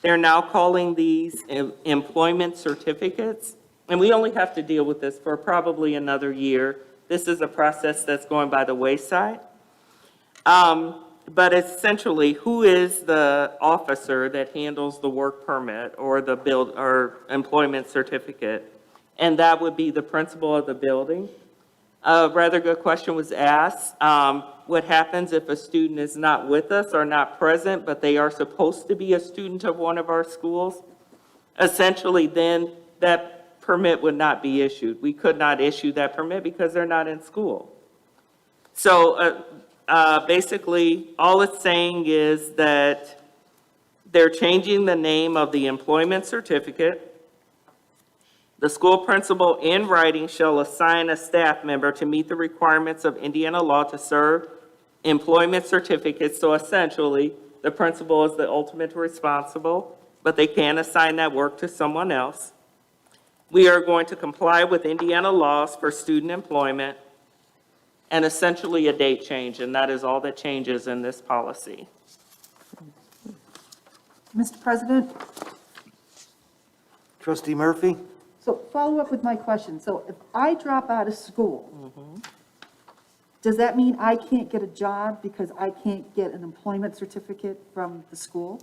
They're now calling these employment certificates, and we only have to deal with this for probably another year. This is a process that's going by the wayside. But essentially, who is the officer that handles the work permit or the or employment certificate? And that would be the principal of the building. A rather good question was asked. What happens if a student is not with us or not present, but they are supposed to be a student of one of our schools? Essentially, then that permit would not be issued. We could not issue that permit because they're not in school. So basically, all it's saying is that they're changing the name of the employment certificate. The school principal in writing shall assign a staff member to meet the requirements of Indiana law to serve employment certificates. So essentially, the principal is the ultimate responsible, but they can assign that work to someone else. We are going to comply with Indiana laws for student employment and essentially a date change, and that is all that changes in this policy. Mr. President, Trustee Murphy? so follow up with my question. So if I drop out of school, does that mean I can't get a job because I can't get an employment certificate from the school?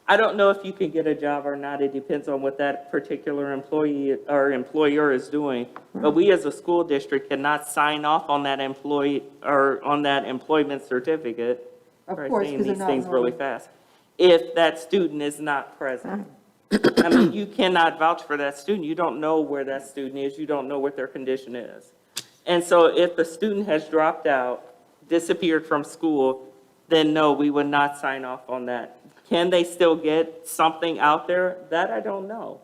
I don't know if you can get a job or not. It depends on what that particular employee or employer is doing. But we as a school district cannot sign off on that employee or on that employment certificate. Of Sorry, course, saying because they're these not things really enrolled. fast. If that student is not present. I mean, you cannot vouch for that student. You don't know where that student is. You don't know what their condition is. And so if the student has dropped out, disappeared from school, then no, we would not sign off on that. Can they still get something out there? That I don't know.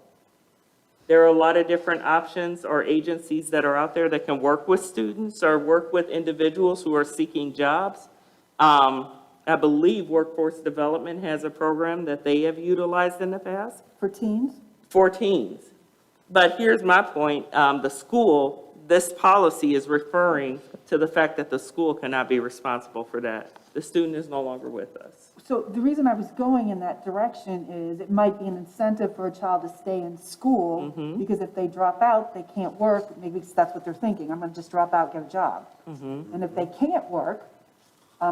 There are a lot of different options or agencies that are out there that can work with students or work with individuals who are seeking jobs. I believe Workforce Development has a program that they have utilized in the past For teens? for teens. But here's my point. The school, this policy is referring to the fact that the school cannot be responsible for that. The student is no longer with us. So the reason I was going in that direction is it might be an incentive for a child to stay in school, because if they drop out, they can't work, maybe that's what they're thinking, I'm gonna just drop out, get a job. And if they can't work,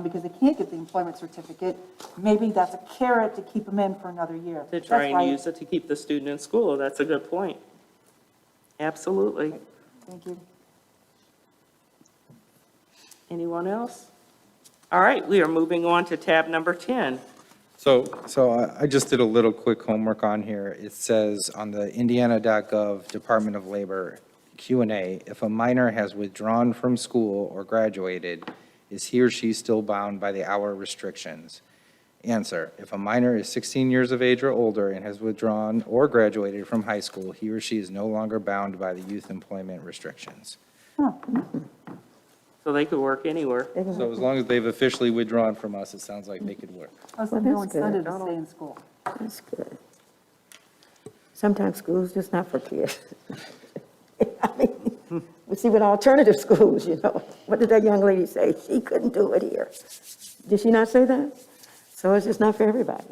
because they can't get the employment certificate, maybe that's a carrot to keep them in for another year. To try That's why- and use it to keep the student in school. That's a good point. Absolutely. Thank you. Anyone else? All right, we are moving on to tab number 10. So I just did a little quick homework on here. It says on the indiana.gov Department of Labor Q&A, if a minor has withdrawn from school or graduated, is he or she still bound by the hour restrictions? Answer, if a minor is 16 years of age or older and has withdrawn or graduated from high school, he or she is no longer bound by the youth employment restrictions. So they could work anywhere. So as long as they've officially withdrawn from us, it sounds like they could work. Plus, Well, no that's good. incentive to stay in school. That's good. Sometimes school's just not for kids. I mean, we see with alternative schools, you know. What did that young lady say? She couldn't do it here. Did she not say that? So it's just not for everybody.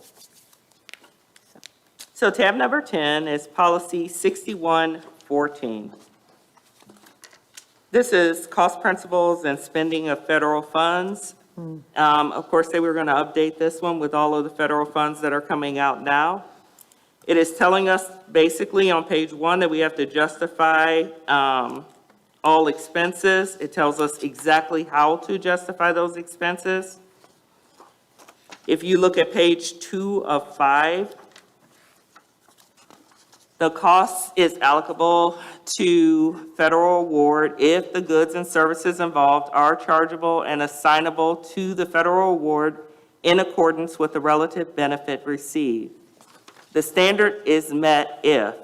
So tab number 10 is policy 6114. This is cost principles and spending of federal funds. Of course, they were going to update this one with all of the federal funds that are coming out now. It is telling us basically on page 1 that we have to justify all expenses. It tells us exactly how to justify those expenses. If you look at page 2 of 5, the cost is allocable to federal award if the goods and services involved are chargeable and assignable to the federal award in accordance with the relative benefit received. The standard is met if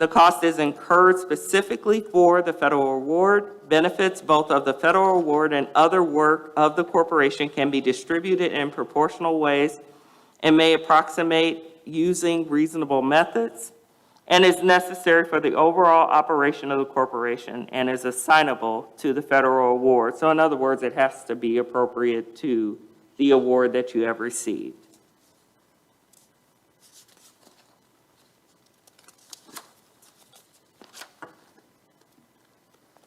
The cost is incurred specifically for the federal award. Benefits both of the federal award and other work of the corporation can be distributed in proportional ways and may approximate using reasonable methods, and is necessary for the overall operation of the corporation and is assignable to the federal award. So in other words, it has to be appropriate to the award that you have received.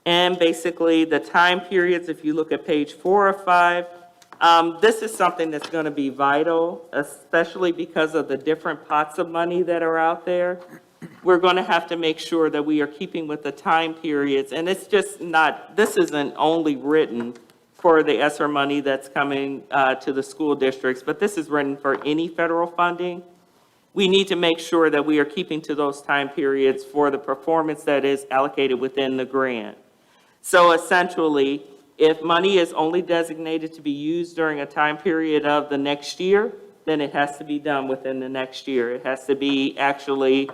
And basically, the time periods, if you look at page 4 of 5, this is something that's going to be vital, especially because of the different pots of money that are out there. We're going to have to make sure that we are keeping with the time periods. And it's just not, this isn't only written for the ESSER money that's coming to the school districts, but this is written for any federal funding. We need to make sure that we are keeping to those time periods for the performance that is allocated within the grant. So essentially, if money is only designated to be used during a time period of the next year, then it has to be done within the next year. It has to be actually,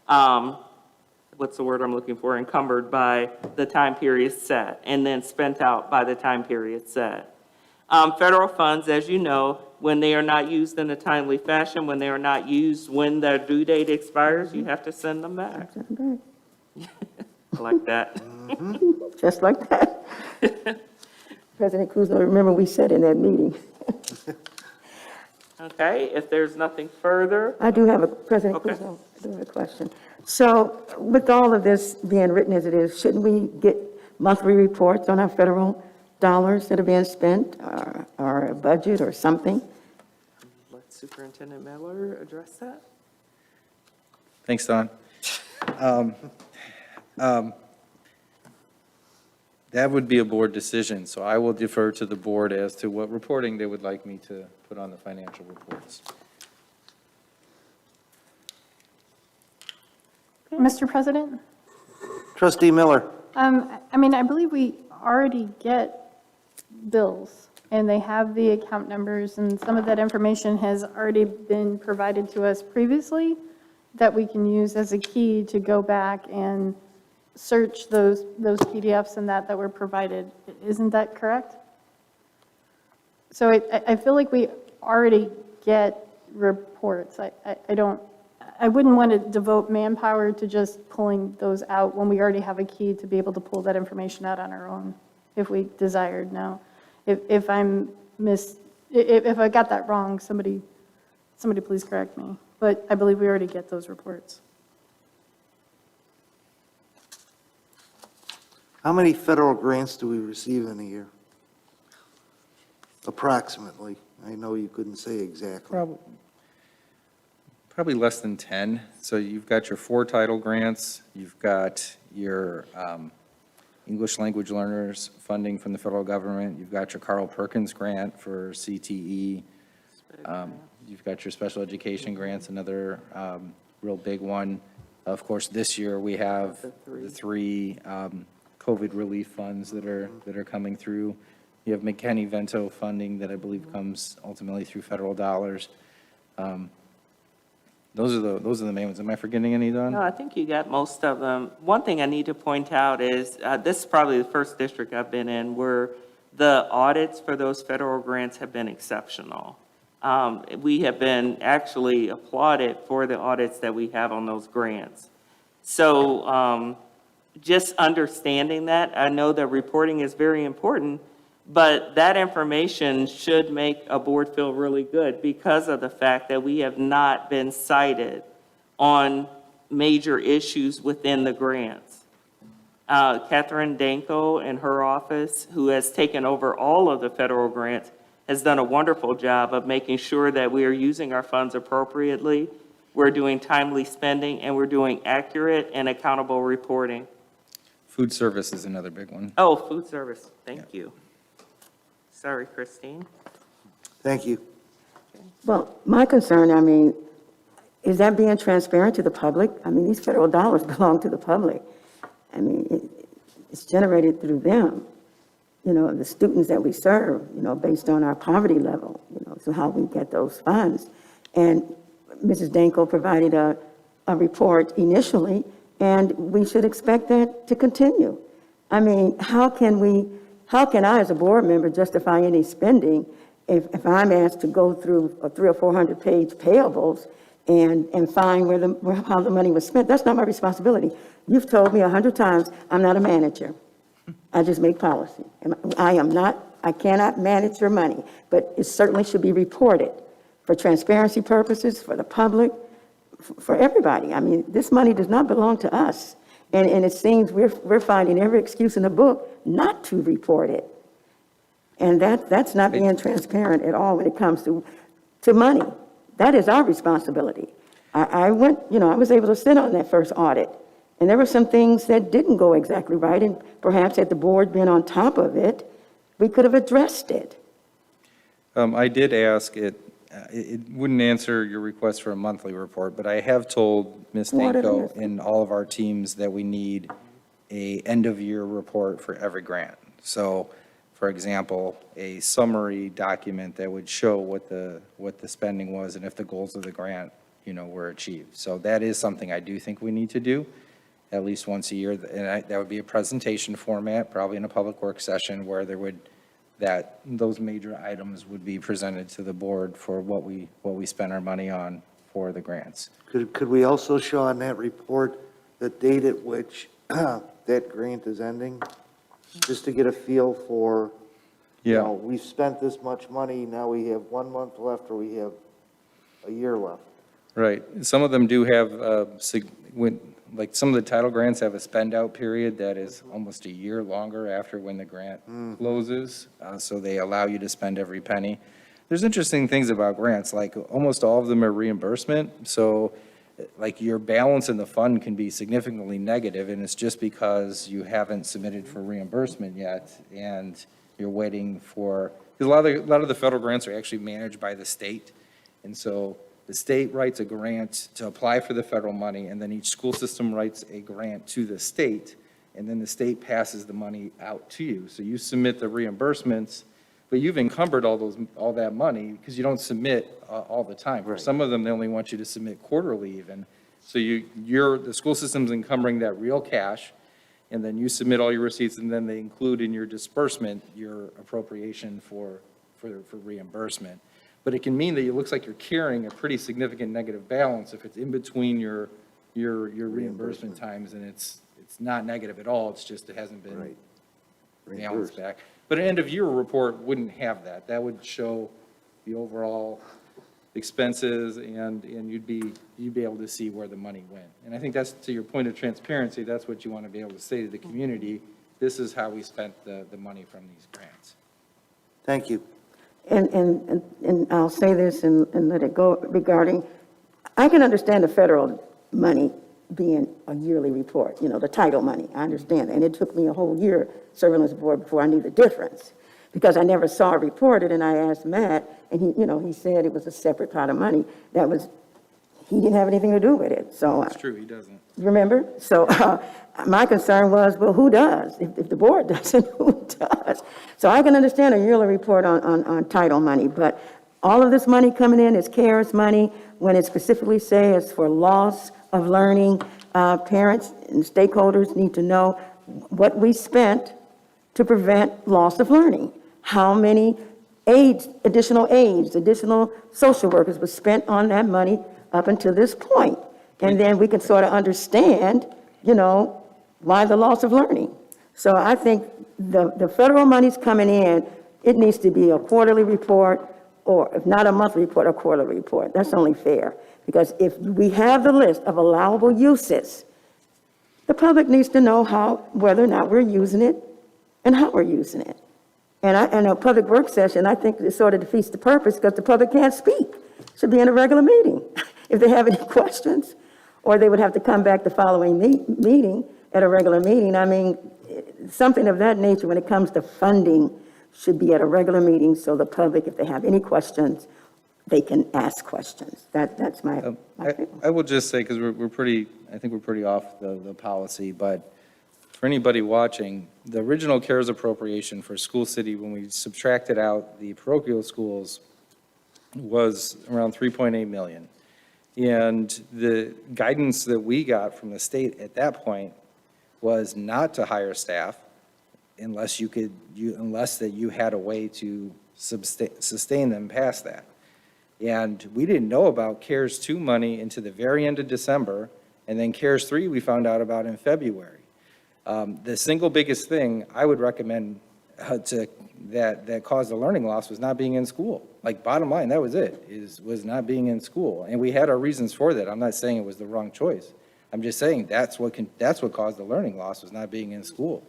what's the word I'm looking for, encumbered by the time period set, and then spent out by the time period set. Federal funds, as you know, when they are not used in a timely fashion, when they are not used when their due date expires, you have to send them back. I like that. Just like that. President Cruz, I remember we said in that meeting. Okay, if there's nothing further, I do have President Cruz, I do have a question. So with all of this being written as it is, shouldn't we get monthly reports on our federal dollars that are being spent, or a budget or something? let Superintendent Miller address that. Thanks, Don. That would be a board decision, so I will defer to the board as to what reporting they would like me to put on the financial reports. Mr. President? Trustee Miller. I mean, I believe we already get bills, and they have the account numbers, and some of that information has already been provided to us previously that we can use as a key to go back and search those PDFs and that were provided. Isn't that correct? So I feel like we already get reports. I wouldn't want to devote manpower to just pulling those out when we already have a key to be able to pull that information out on our own, if we desired. Now, if I got that wrong, somebody please correct me. But I believe we already get those reports. How many federal grants do we receive in a year? Approximately. I know you couldn't say exactly. Probably less than 10. So you've got your 4 title grants, you've got your English language learners funding from the federal government, you've got your Carl Perkins grant for CTE, you've got your special education grants, another real big one. Of course, this year we have the 3 COVID relief funds that are coming through. You have McKinney-Vento funding that I believe comes ultimately through federal dollars. Those are the main ones. Am I forgetting any, Don? No, I think you got most of them. One thing I need to point out is, this is probably the first district I've been in where the audits for those federal grants have been exceptional. We have been actually applauded for the audits that we have on those grants. So just understanding that, I know that reporting is very important, but that information should make a board feel really good because of the fact that we have not been cited on major issues within the grants. Catherine Danko and her office, who has taken over all of the federal grants, has done a wonderful job of making sure that we are using our funds appropriately, we're doing timely spending, and we're doing accurate and accountable reporting. Food service is another big one. Oh, food service, thank you. Sorry, Christine. Thank you. Well, my concern, I mean, is that being transparent to the public? I mean, these federal dollars belong to the public. I mean, it's generated through them, the students that we serve, based on our poverty level, so how we get those funds. And Mrs. Danko provided a report initially, and we should expect that to continue. I mean, how can I as a board member justify any spending if I'm asked to go through a 300 or 400 page payables and find how the money was spent? That's not my responsibility. You've told me 100 times, I'm not a manager. I just make policy. And I cannot manage your money, but it certainly should be reported for transparency purposes, for the public, for everybody. I mean, this money does not belong to us. And it seems we're finding every excuse in the book not to report it. And that's not being transparent at all when it comes to money. That is our responsibility. I was able to sit on that first audit, and there were some things that didn't go exactly right, and perhaps had the board been on top of it, we could have addressed it. I did ask it wouldn't answer your request for a monthly report, but I have told Ms. What it Danko is. and all of our teams that we need a end-of-year report for every grant. So, for example, a summary document that would show what the spending was and if the goals of the grant, were achieved. So that is something I do think we need to do at least once a year, and that would be a presentation format, probably in a public work session where those major items would be presented to the board for what we spend our money on for the grants. Could we also show on that report the date at which that grant is ending? Just to get a feel for, Yeah. we've spent this much money, now we have 1 month left, or we have a year left. Right. Some of them do have, like some of the title grants have a spend out period that is almost a year longer after when the grant closes. So they allow you to spend every penny. There's interesting things about grants, like almost all of them are reimbursement. So like your balance in the fund can be significantly negative, and it's just because you haven't submitted for reimbursement yet and you're waiting for, because a lot of the federal grants are actually managed by the state. And so the state writes a grant to apply for the federal money, and then each school system writes a grant to the state, and then the state passes the money out to you. So you submit the reimbursements, but you've encumbered all that money because you don't submit all the time. For some of them, they only want you to submit quarterly even. So the school system's encumbering that real cash, and then you submit all your receipts, and then they include in your disbursement your appropriation for reimbursement. But it can mean that it looks like you're carrying a pretty significant negative balance if it's in between your reimbursement times, and it's not negative at all. It's just it hasn't been balanced back. But an end-of-year report wouldn't have that. That would show the overall expenses, and you'd be able to see where the money went. And I think that's, to your point of transparency, that's what you want to be able to say to the community. This is how we spent the money from these grants. Thank you. And I'll say this and let it go regarding, I can understand the federal money being a yearly report, the title money. I understand that. And it took me a whole year serving as board before I knew the difference, because I never saw it reported. And I asked Matt, and he said it was a separate pot of money. He didn't have anything to do with it. So That's true, he doesn't. remember? So my concern was, well, who does? If the board doesn't, who does? So I can understand a yearly report on title money, but all of this money coming in is CARES money. When it specifically says for loss of learning, parents and stakeholders need to know what we spent to prevent loss of learning. How many additional social workers was spent on that money up until this point. And then we can sort of understand, why the loss of learning. So I think the federal money's coming in, it needs to be a quarterly report, or if not a monthly report, a quarterly report. That's only fair. Because if we have the list of allowable uses, the public needs to know whether or not we're using it and how we're using it. And a public work session, I think it sort of defeats the purpose because the public can't speak. It should be in a regular meeting. If they have any questions, or they would have to come back the following meeting at a regular meeting. I mean, something of that nature when it comes to funding should be at a regular meeting so the public, if they have any questions, they can ask questions. That's my feeling. I will just say, because I think we're pretty off the policy, but for anybody watching, the original CARES appropriation for School City, when we subtracted out the parochial schools, was around $3.8 million. And the guidance that we got from the state at that point was not to hire staff unless that you had a way to sustain them past that. And we didn't know about CARES 2 money into the very end of December, and then CARES 3 we found out about in February. The single biggest thing I would recommend that caused the learning loss was not being in school. Like, bottom line, that was it, was not being in school. And we had our reasons for that. I'm not saying it was the wrong choice. I'm just saying that's what caused the learning loss, was not being in school.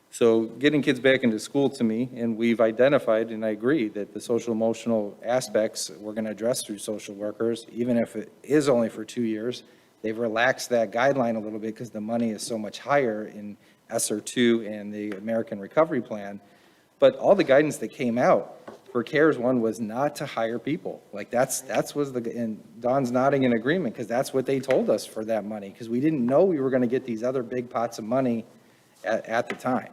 So getting kids back into school, to me, and we've identified, and I agree, that the social emotional aspects we're going to address through social workers, even if it is only for 2 years. They've relaxed that guideline a little bit because the money is so much higher in ESSER 2 and the American Recovery Plan. But all the guidance that came out for CARES 1 was not to hire people. Like, that's and Dawn's nodding in agreement, because that's what they told us for that money, because we didn't know we were going to get these other big pots of money at the time.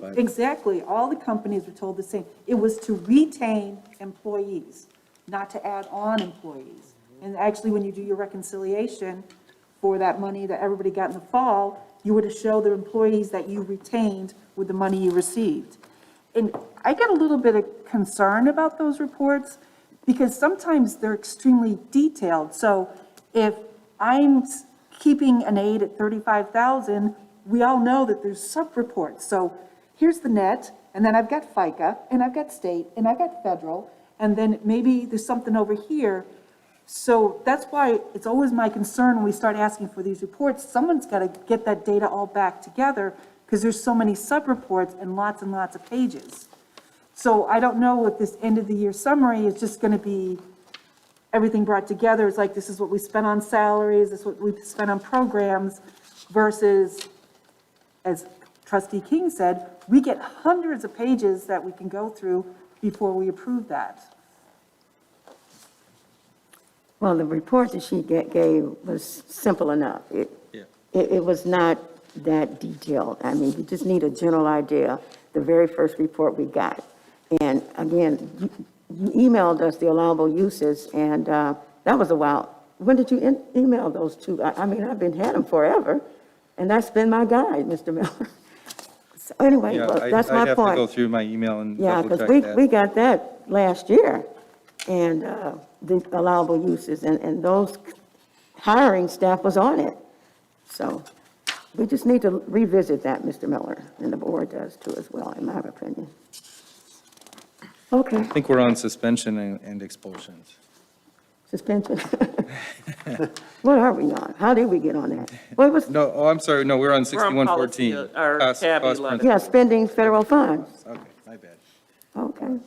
But Exactly. All the companies were told the same. It was to retain employees, not to add on employees. And actually, when you do your reconciliation for that money that everybody got in the fall, you were to show the employees that you retained with the money you received. And I get a little bit of concern about those reports because sometimes they're extremely detailed. So if I'm keeping an aide at $35,000, we all know that there's sub-reports. So here's the net, and then I've got FICA, and I've got state, and I've got federal, and then maybe there's something over here. So that's why it's always my concern when we start asking for these reports, someone's got to get that data all back together because there's so many sub-reports and lots of pages. So I don't know if this end of the year summary is just going to be everything brought together. It's like, this is what we spent on salaries, this is what we spent on programs, versus, as Trustee King said, we get hundreds of pages that we can go through before we approve that. Well, the report that she gave was simple enough. It was not that detailed. I mean, we just need a general idea, the very first report we got. And again, you emailed us the allowable uses, and that was a while. When did you email those two? I mean, I've had them forever, and that's been my guide, Mr. Miller. So anyway, yeah, well, that's I'd my have to go point. through my email and Yeah, double check because that. we got that last year, and the allowable uses, and those hiring staff was on it. So we just need to revisit that, Mr. Miller, and the board does too as well, in my opinion. Okay, I think we're on suspension and expulsions. suspension. What are we on? How did we get on that? What was, No, oh, I'm sorry, no, we're on We're on policy, 6114. or tab 11. principal. yeah, spending federal funds. Okay, my bad. Okay.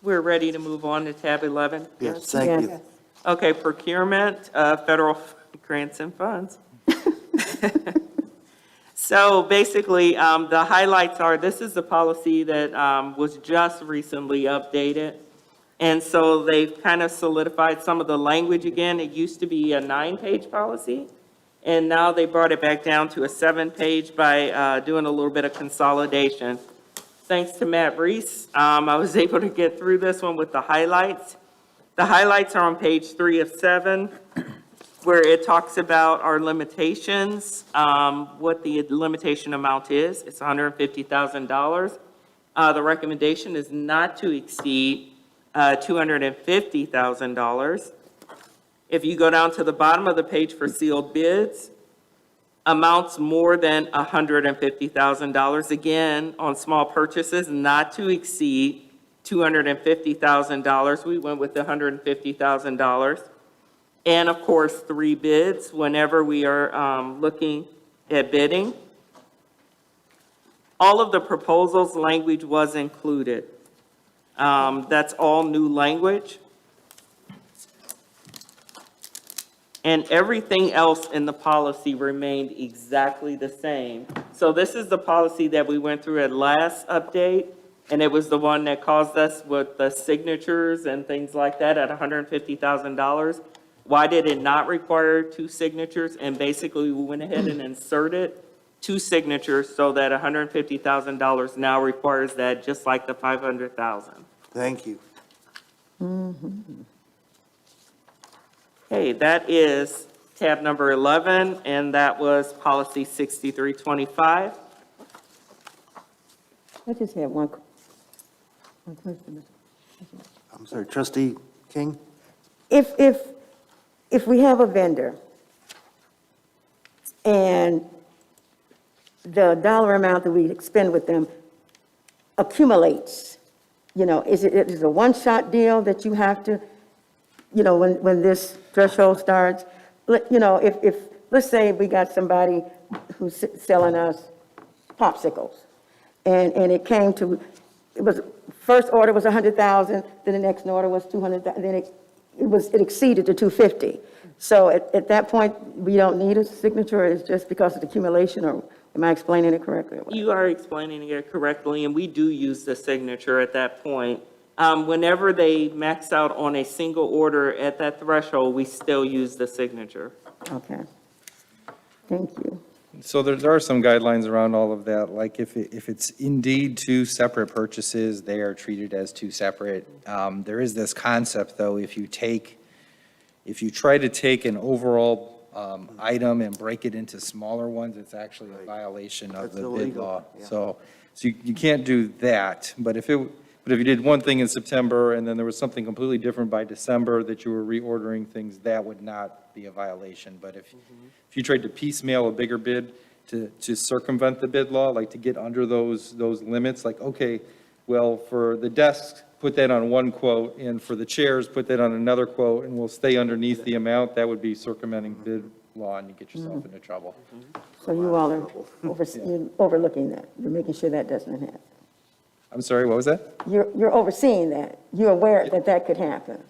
We're ready to move on to tab 11? Yes, thank you. Yes. Okay, procurement, federal grants and funds. So basically, the highlights are, this is the policy that was just recently updated. And so they've kind of solidified some of the language again. It used to be a 9-page policy, and now they brought it back down to a 7-page by doing a little bit of consolidation. Thanks to Matt Reese, I was able to get through this one with the highlights. The highlights are on page 3 of 7, where it talks about our limitations, what the limitation amount is. It's $150,000. The recommendation is not to exceed $250,000. If you go down to the bottom of the page for sealed bids, amounts more than $150,000, again, on small purchases, not to exceed $250,000. We went with the $150,000. And of course, 3 bids whenever we are looking at bidding. All of the proposals language was included. That's all new language. And everything else in the policy remained exactly the same. So this is the policy that we went through at last update, and it was the one that caused us with the signatures and things like that at $150,000. Why did it not require 2 signatures? And basically, we went ahead and inserted 2 signatures so that $150,000 now requires that, just like the $500,000. Thank you. Okay, that is tab number 11, and that was policy 6325. I just have one question. I'm sorry, trustee King? If we have a vendor and the dollar amount that we expend with them accumulates, is it a one-shot deal that you have to, when this threshold starts? If let's say we got somebody who's selling us popsicles, and it came to, first order was 100,000, then the next order was 200,000, then it exceeded to 250. So at that point, we don't need a signature, it's just because of the accumulation, or am I explaining it correctly? You are explaining it correctly, and we do use the signature at that point. Whenever they max out on a single order at that threshold, we still use the signature. Okay. Thank you. So there are some guidelines around all of that, like if it's indeed two separate purchases, they are treated as two separate. There is this concept, though, if you try to take an overall item and break it into smaller ones, it's actually a violation of That's the bid illegal, law. yeah. So you can't do that, but if you did one thing in September and then there was something completely different by December that you were reordering things, that would not be a violation. But if you tried to piecemeal a bigger bid to circumvent the bid law, like to get under those limits, like, okay, well, for the desks, put that on one quote, and for the chairs, put that on another quote, and we'll stay underneath the amount, that would be circumventing bid law, and you get yourself into trouble. So you all are you're overlooking that, you're making sure that doesn't happen. I'm sorry, what was that? You're overseeing that, you're aware that could happen.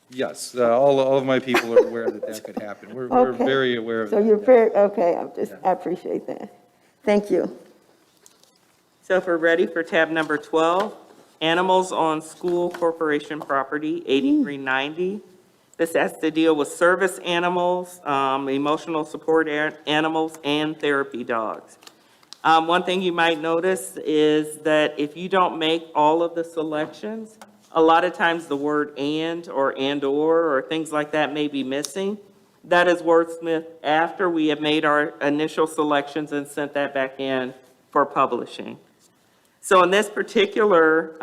Yes, all of my people are aware that could happen. We're Okay. very aware of So that. you're very, okay, I appreciate that. Thank you. So if we're ready for tab number 12, animals on school corporation property, 8390. This has to deal with service animals, emotional support animals, and therapy dogs. One thing you might notice is that if you don't make all of the selections, a lot of times the word and or things like that may be missing. That is wordsmithed after we have made our initial selections and sent that back in for publishing. So in this particular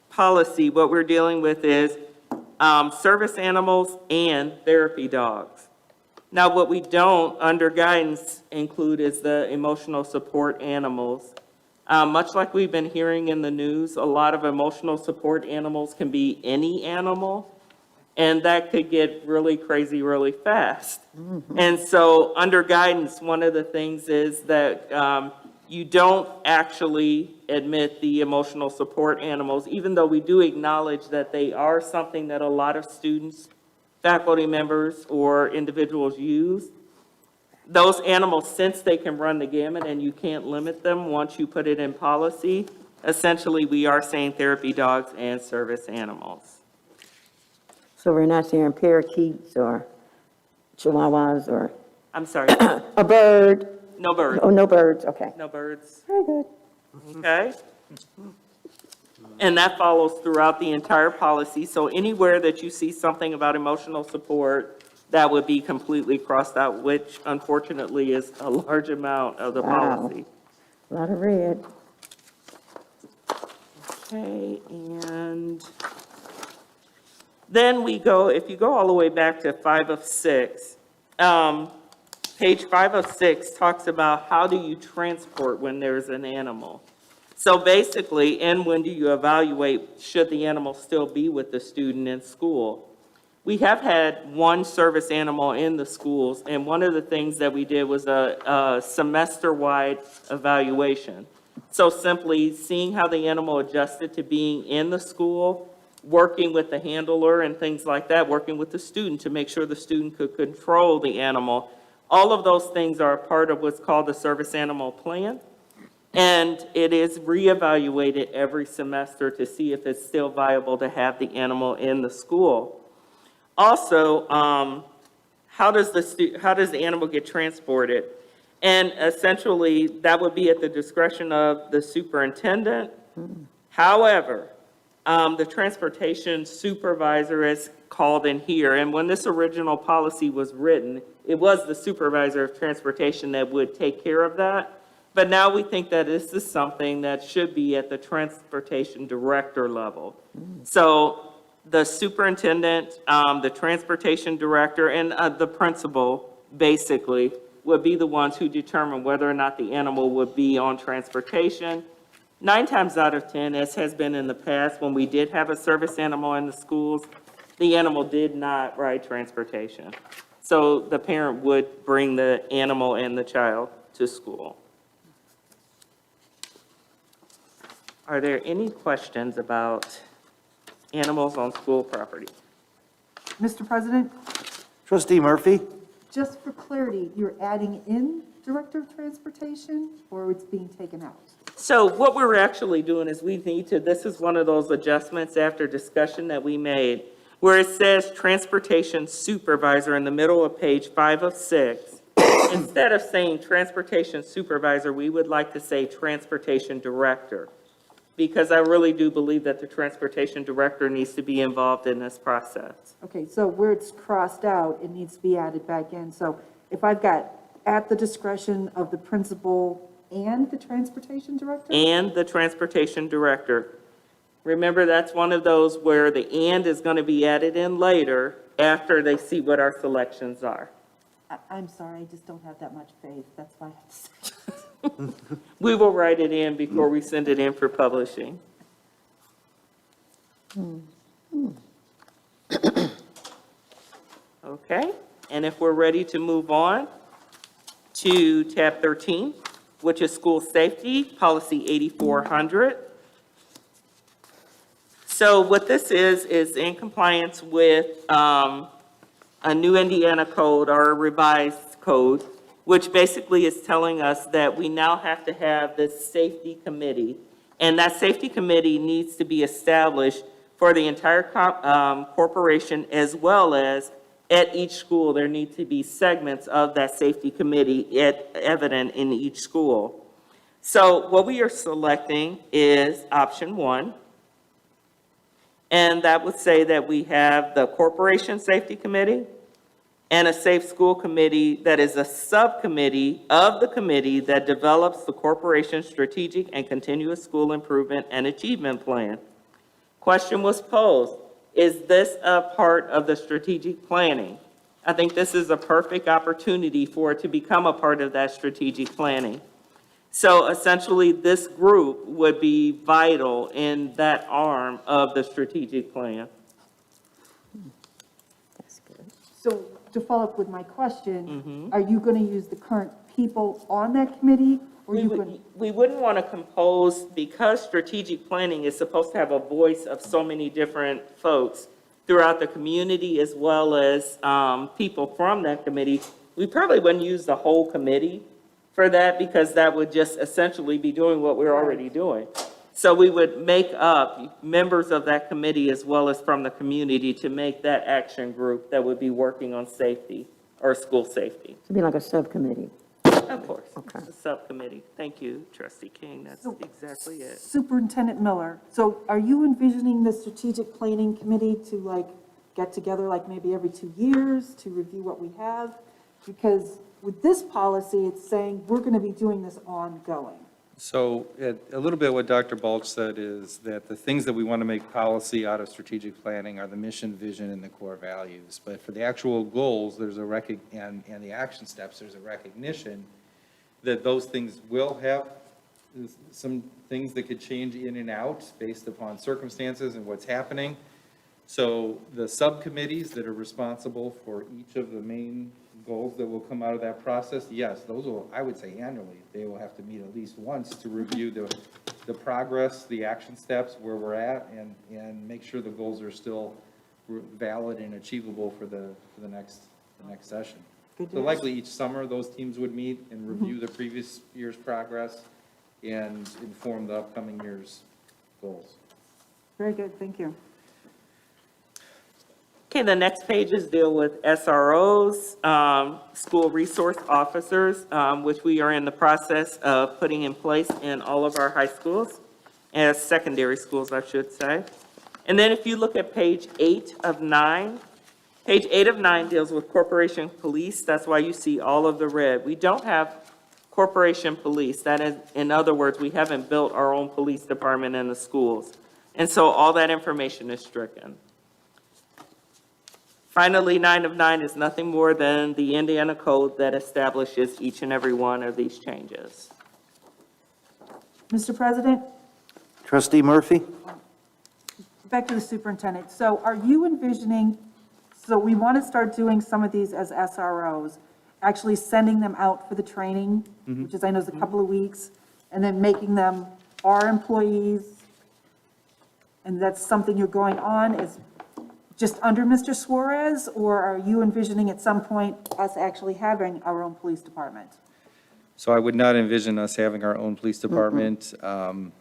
policy, what we're dealing with is service animals and therapy dogs. Now, what we don't, under guidance, include is the emotional support animals. Much like we've been hearing in the news, a lot of emotional support animals can be any animal, and that could get really crazy really fast. And so, under guidance, one of the things is that you don't actually admit the emotional support animals, even though we do acknowledge that they are something that a lot of students, faculty members, or individuals use. Those animals, since they can run the gamut and you can't limit them once you put it in policy, essentially we are saying therapy dogs and service animals. So we're not saying parakeets or chihuahuas or I'm sorry, a bird? no birds, Oh, no birds, okay. no birds, Very good. okay? And that follows throughout the entire policy. So anywhere that you see something about emotional support, that would be completely crossed out, which unfortunately is a large amount of the Wow. policy. A lot of red. Okay, and then we go, if you go all the way back to 5 of 6, page 5 of 6 talks about how do you transport when there's an animal. So basically, and when do you evaluate, should the animal still be with the student in school? We have had one service animal in the schools, and one of the things that we did was a semester-wide evaluation. So simply seeing how the animal adjusted to being in the school, working with the handler and things like that, working with the student to make sure the student could control the animal. All of those things are a part of what's called the service animal plan. And it is reevaluated every semester to see if it's still viable to have the animal in the school. Also, how does the animal get transported? And essentially, that would be at the discretion of the superintendent. However, the transportation supervisor is called in here. And when this original policy was written, it was the supervisor of transportation that would take care of that. But now we think that this is something that should be at the transportation director level. So the superintendent, the transportation director, and the principal, basically, would be the ones who determine whether or not the animal would be on transportation. 9 times out of 10, as has been in the past, when we did have a service animal in the schools, the animal did not ride transportation. So the parent would bring the animal and the child to school. Are there any questions about animals on school property? Mr. President, Trustee Murphy? just for clarity, you're adding in Director of Transportation, or it's being taken out? So what we're actually doing is we need to, this is one of those adjustments after discussion that we made, where it says transportation supervisor in the middle of page 5 of 6. Instead of saying transportation supervisor, we would like to say transportation director, because I really do believe that the transportation director needs to be involved in this process. Okay, so where it's crossed out, it needs to be added back in. So if I've got at the discretion of the principal and the transportation director? And the transportation director. Remember, that's one of those where the "and" is going to be added in later after they see what our selections are. I'm sorry, I just don't have that much faith. That's why I have to say. We will write it in before we send it in for publishing. Okay, and if we're ready to move on to tab 13, which is school safety, policy 8400. So what this is in compliance with a new Indiana code or a revised code, which basically is telling us that we now have to have this safety committee. And that safety committee needs to be established for the entire corporation, as well as at each school. There need to be segments of that safety committee evident in each school. So what we are selecting is option 1. And that would say that we have the corporation safety committee and a safe school committee that is a subcommittee of the committee that develops the corporation's strategic and continuous school improvement and achievement plan. Question was posed, is this a part of the strategic planning? I think this is a perfect opportunity for it to become a part of that strategic planning. So essentially, this group would be vital in that arm of the strategic plan. So to follow up with my question, are you going to use the current people on that committee? Or you going? We wouldn't want to compose, because strategic planning is supposed to have a voice of so many different folks throughout the community, as well as people from that committee. We probably wouldn't use the whole committee for that, because that would just essentially be doing what we're already doing. So we would make up members of that committee as well as from the community to make that action group that would be working on safety or school safety. It'd be like a subcommittee. Of course, Okay. the subcommittee. Thank you, Trustee King. That's exactly it. Superintendent Miller, so are you envisioning the strategic planning committee to like get together like maybe every 2 years to review what we have? Because with this policy, it's saying we're going to be doing this ongoing. So a little bit what Dr. Balch said is that the things that we want to make policy out of strategic planning are the mission, vision, and the core values. But for the actual goals, there's and the action steps, there's a recognition that those things will have some things that could change in and out based upon circumstances and what's happening. So the subcommittees that are responsible for each of the main goals that will come out of that process, yes, those will, I would say annually, they will have to meet at least once to review the progress, the action steps, where we're at, and make sure the goals are still valid and achievable for the next session. So likely each summer, those teams would meet and review the previous year's progress and inform the upcoming year's goals. Very good, thank you. Okay, the next pages deal with SROs, school resource officers, which we are in the process of putting in place in all of our high schools, as secondary schools, I should say. And then if you look at page 8 of 9, page 8 of 9 deals with corporation police. That's why you see all of the red. We don't have corporation police. That is, in other words, we haven't built our own police department in the schools. And so all that information is stricken. Finally, 9 of 9 is nothing more than the Indiana code that establishes each and every one of these changes. Mr. President, Trustee Murphy? back to the superintendent. So are you envisioning, so we want to start doing some of these as SROs, actually sending them out for the training, which is, I know is a couple of weeks, and then making them our employees? And that's something you're going on is just under Mr. Suarez, or are you envisioning at some point us actually having our own police department? So I would not envision us having our own police department. That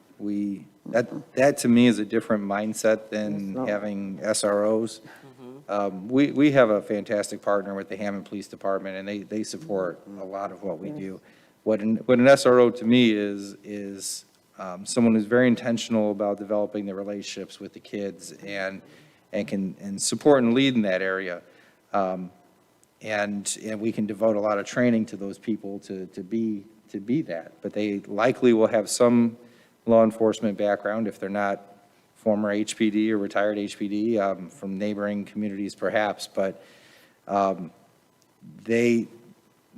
to me is a different mindset than having SROs. We have a fantastic partner with the Hammond Police Department, and they support a lot of what we do. What an SRO to me is someone who's very intentional about developing the relationships with the kids and can support and lead in that area. And we can devote a lot of training to those people to be that. But they likely will have some law enforcement background if they're not former HPD or retired HPD from neighboring communities perhaps. But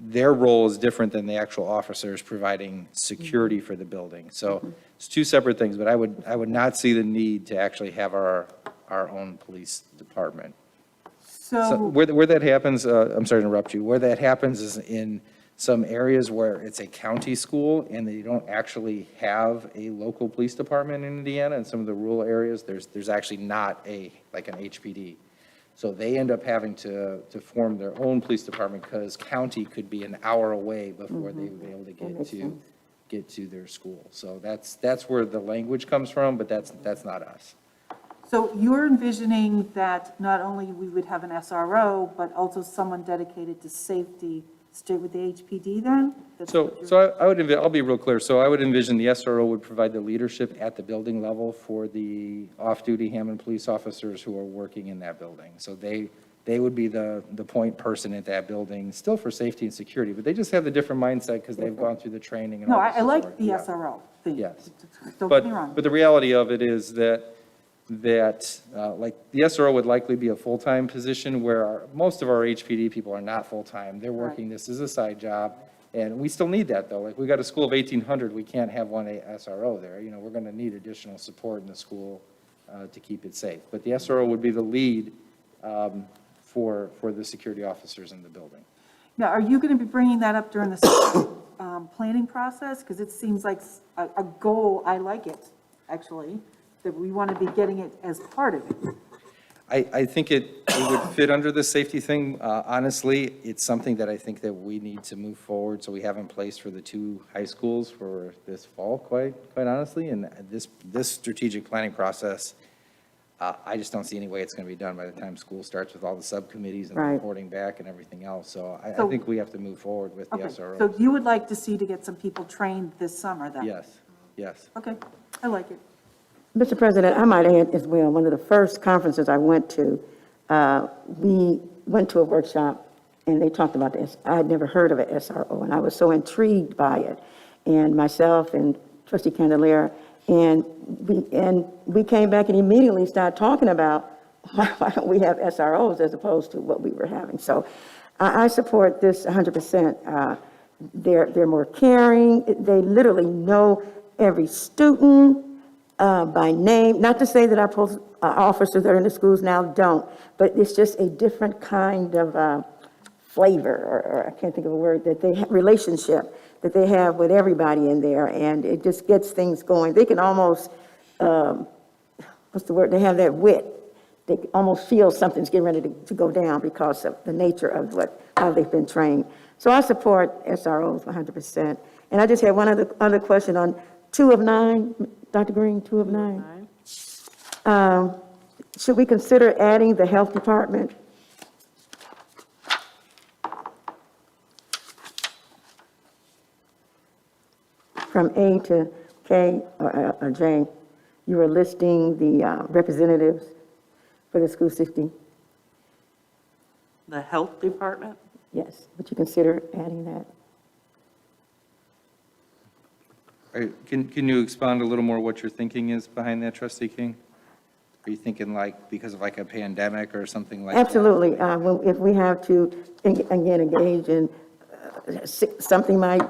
their role is different than the actual officers providing security for the building. So it's two separate things, but I would not see the need to actually have our own police department. So where that happens, I'm sorry to interrupt you, where that happens is in some areas where it's a county school and they don't actually have a local police department in Indiana. In some of the rural areas, there's actually not like an HPD. So they end up having to form their own police department because county could be an hour away before they would be able to get to their school. So that's where the language comes from, but that's not us. So you're envisioning that not only we would have an SRO, but also someone dedicated to safety, straight with the HPD then? I'll be real clear. So I would envision the SRO would provide the leadership at the building level for the off-duty Hammond police officers who are working in that building. So they would be the point person at that building, still for safety and security, but they just have the different mindset because they've gone through the training and No, all the I like support. the Yeah. SRO thing. Yes. Don't get me wrong. But the reality of it is that like the SRO would likely be a full-time position where most of our HPD people are not full-time. They're working this as a side job, and we still need that though. Like we got a school of 1,800, we can't have one SRO there. You know, we're going to need additional support in the school to keep it safe. But the SRO would be the lead for the security officers in the building. Now, are you going to be bringing that up during the planning process? Because it seems like a goal, I like it, actually, that we want to be getting it as part of it. I think it would fit under the safety thing. Honestly, it's something that I think that we need to move forward, so we have in place for the two high schools for this fall, quite honestly. And this strategic planning process, I just don't see any way it's going to be done by the time school starts with all the subcommittees and reporting back and everything else. So I think we have to move forward with the SRO. So you would like to get some people trained this summer then? Yes. Okay, I like it. Mr. President, I might add as well, one of the first conferences I went to, we went to a workshop and they talked about this. I had never heard of an SRO and I was so intrigued by it. And myself and Trustee Candelaria, and we came back and immediately started talking about why don't we have SROs as opposed to what we were having. So I support this 100%. They're more caring. They literally know every student by name. Not to say that our officers that are in the schools now don't, but it's just a different kind of flavor, or I can't think of a word, that they have, relationship that they have with everybody in there, and it just gets things going. They can almost, what's the word, they have that wit. They almost feel something's getting ready to go down because of the nature of how they've been trained. So I support SROs 100%. And I just had one other question on 2 of 9, Dr. Green, 2 of 9. Should we consider adding the health department? From A to K or J, you were listing the representatives for the school system. The health department? Yes, would you consider adding that? Can you expound a little more what your thinking is behind that, Trustee King? Are you thinking like, because of like a pandemic or something like that? Absolutely. If we have to, again, engage in, something might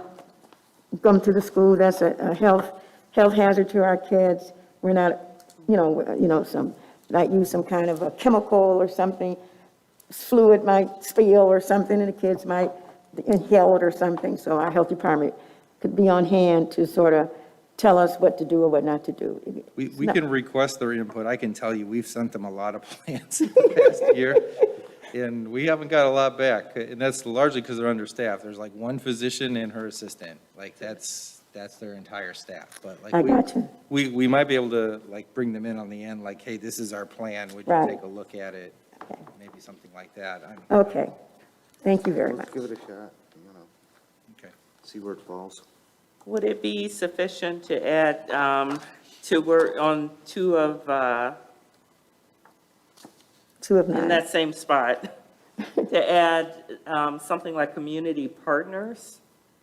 come to the school that's a health hazard to our kids, we're not, might use some kind of a chemical or something, fluid might spill or something, and the kids might inhale it or something. So our health department could be on hand to sort of tell us what to do or what not to do. We can request their input. I can tell you, we've sent them a lot of plans in the past year, and we haven't got a lot back. And that's largely because they're understaffed. There's like one physician and her assistant. Like, that's their entire staff. But like, I got you. we might be able to like bring them in on the end, like, hey, this is our plan. Would you Right. take a look at it? Okay. Maybe something like that. Okay. Thank you very much. Let's give it a shot, Okay. see where it falls. Would it be sufficient to add, to work on two of, 2 of in 9. that same spot, to add something like community partners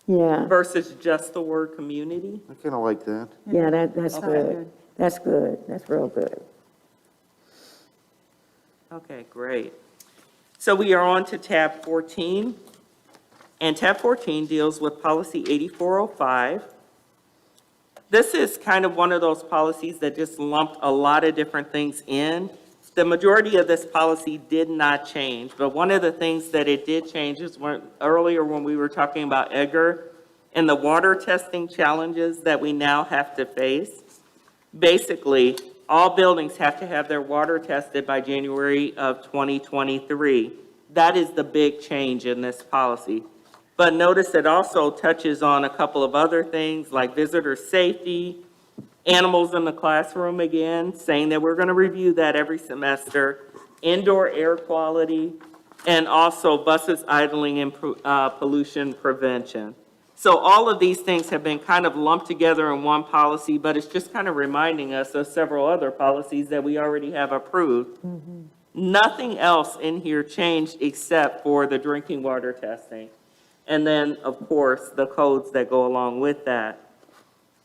Yeah, versus just the word community? I kind of like that. yeah, that's Okay. good. That's good. That's real good. Okay, great. So we are on to tab 14. And tab 14 deals with policy 8405. This is kind of one of those policies that just lumped a lot of different things in. The majority of this policy did not change, but one of the things that it did change is earlier when we were talking about Edgar and the water testing challenges that we now have to face. Basically, all buildings have to have their water tested by January of 2023. That is the big change in this policy. But notice it also touches on a couple of other things like visitor safety, animals in the classroom again, saying that we're going to review that every semester, indoor air quality, and also buses idling and pollution prevention. So all of these things have been kind of lumped together in one policy, but it's just kind of reminding us of several other policies that we already have approved. Nothing else in here changed except for the drinking water testing. And then, of course, the codes that go along with that.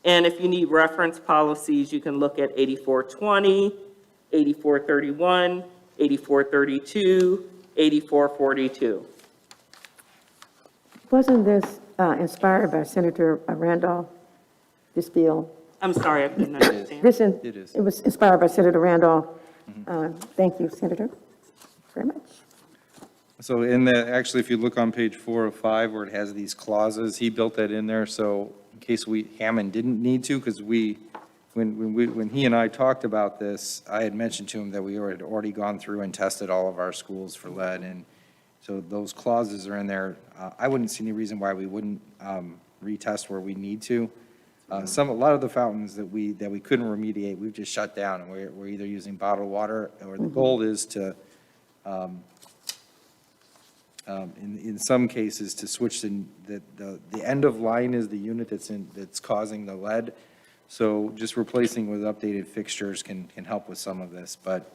And if you need reference policies, you can look at 8420, 8431, 8432, 8442. Wasn't this inspired by Senator Randolph, this bill? I'm sorry, I couldn't understand. It is. It was inspired by Senator Randolph. Thank you, Senator, very much. So in the, actually, if you look on page 4 of 5, where it has these clauses, he built that in there, so in case Hammond didn't need to, because when he and I talked about this, I had mentioned to him that we had already gone through and tested all of our schools for lead, and so those clauses are in there. I wouldn't see any reason why we wouldn't retest where we need to. A lot of the fountains that we couldn't remediate, we've just shut down, and we're either using bottled water, or the goal is to, in some cases, to switch the end of line is the unit that's causing the lead. So just replacing with updated fixtures can help with some of this, but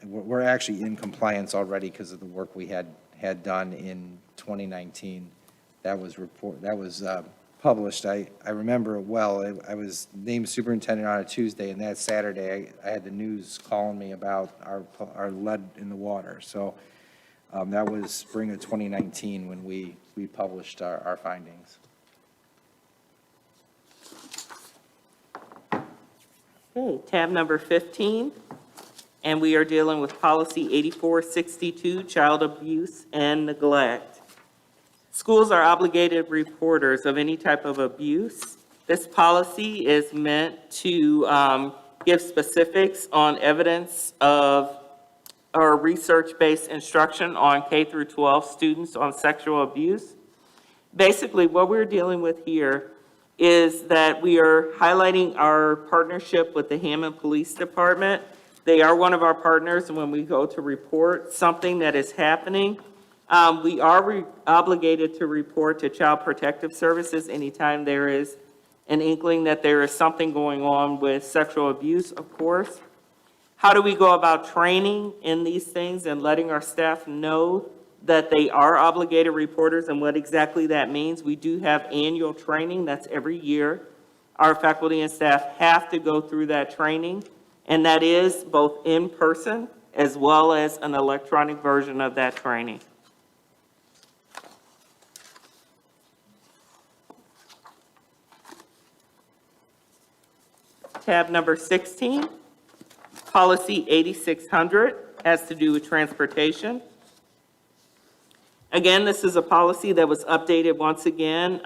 we're actually in compliance already because of the work we had done in 2019. That was published. I remember it well. I was named superintendent on a Tuesday, and that Saturday I had the news calling me about our lead in the water. So that was spring of 2019 when we published our findings. Okay, tab number 15, and we are dealing with policy 8462, child abuse and neglect. Schools are obligated reporters of any type of abuse. This policy is meant to give specifics on evidence of or research-based instruction on K through 12 students on sexual abuse. Basically, what we're dealing with here is that we are highlighting our partnership with the Hammond Police Department. They are one of our partners when we go to report something that is happening. We are obligated to report to Child Protective Services anytime there is an inkling that there is something going on with sexual abuse, of course. How do we go about training in these things and letting our staff know that they are obligated reporters and what exactly that means? We do have annual training, that's every year. Our faculty and staff have to go through that training, and that is both in person as well as an electronic version of that training. Tab number 16, Policy 8600, has to do with transportation. Again, this is a policy that was updated once again.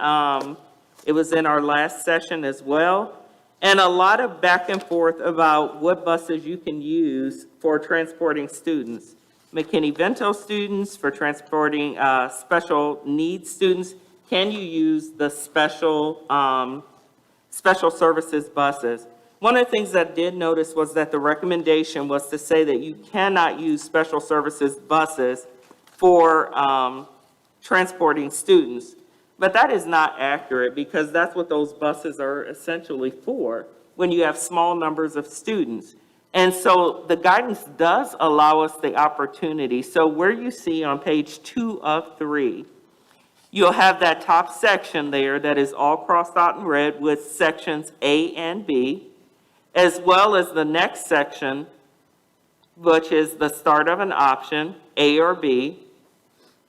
It was in our last session as well. And a lot of back and forth about what buses you can use for transporting students. McKinney-Vento students, for transporting special needs students. Can you use the special services buses? One of the things that I did notice was that the recommendation was to say that you cannot use special services buses for transporting students. But that is not accurate, because that's what those buses are essentially for, when you have small numbers of students. And so the guidance does allow us the opportunity. So where you see on page 2 of 3, you'll have that top section there that is all crossed out in red with sections A and B, as well as the next section, which is the start of an option, A or B.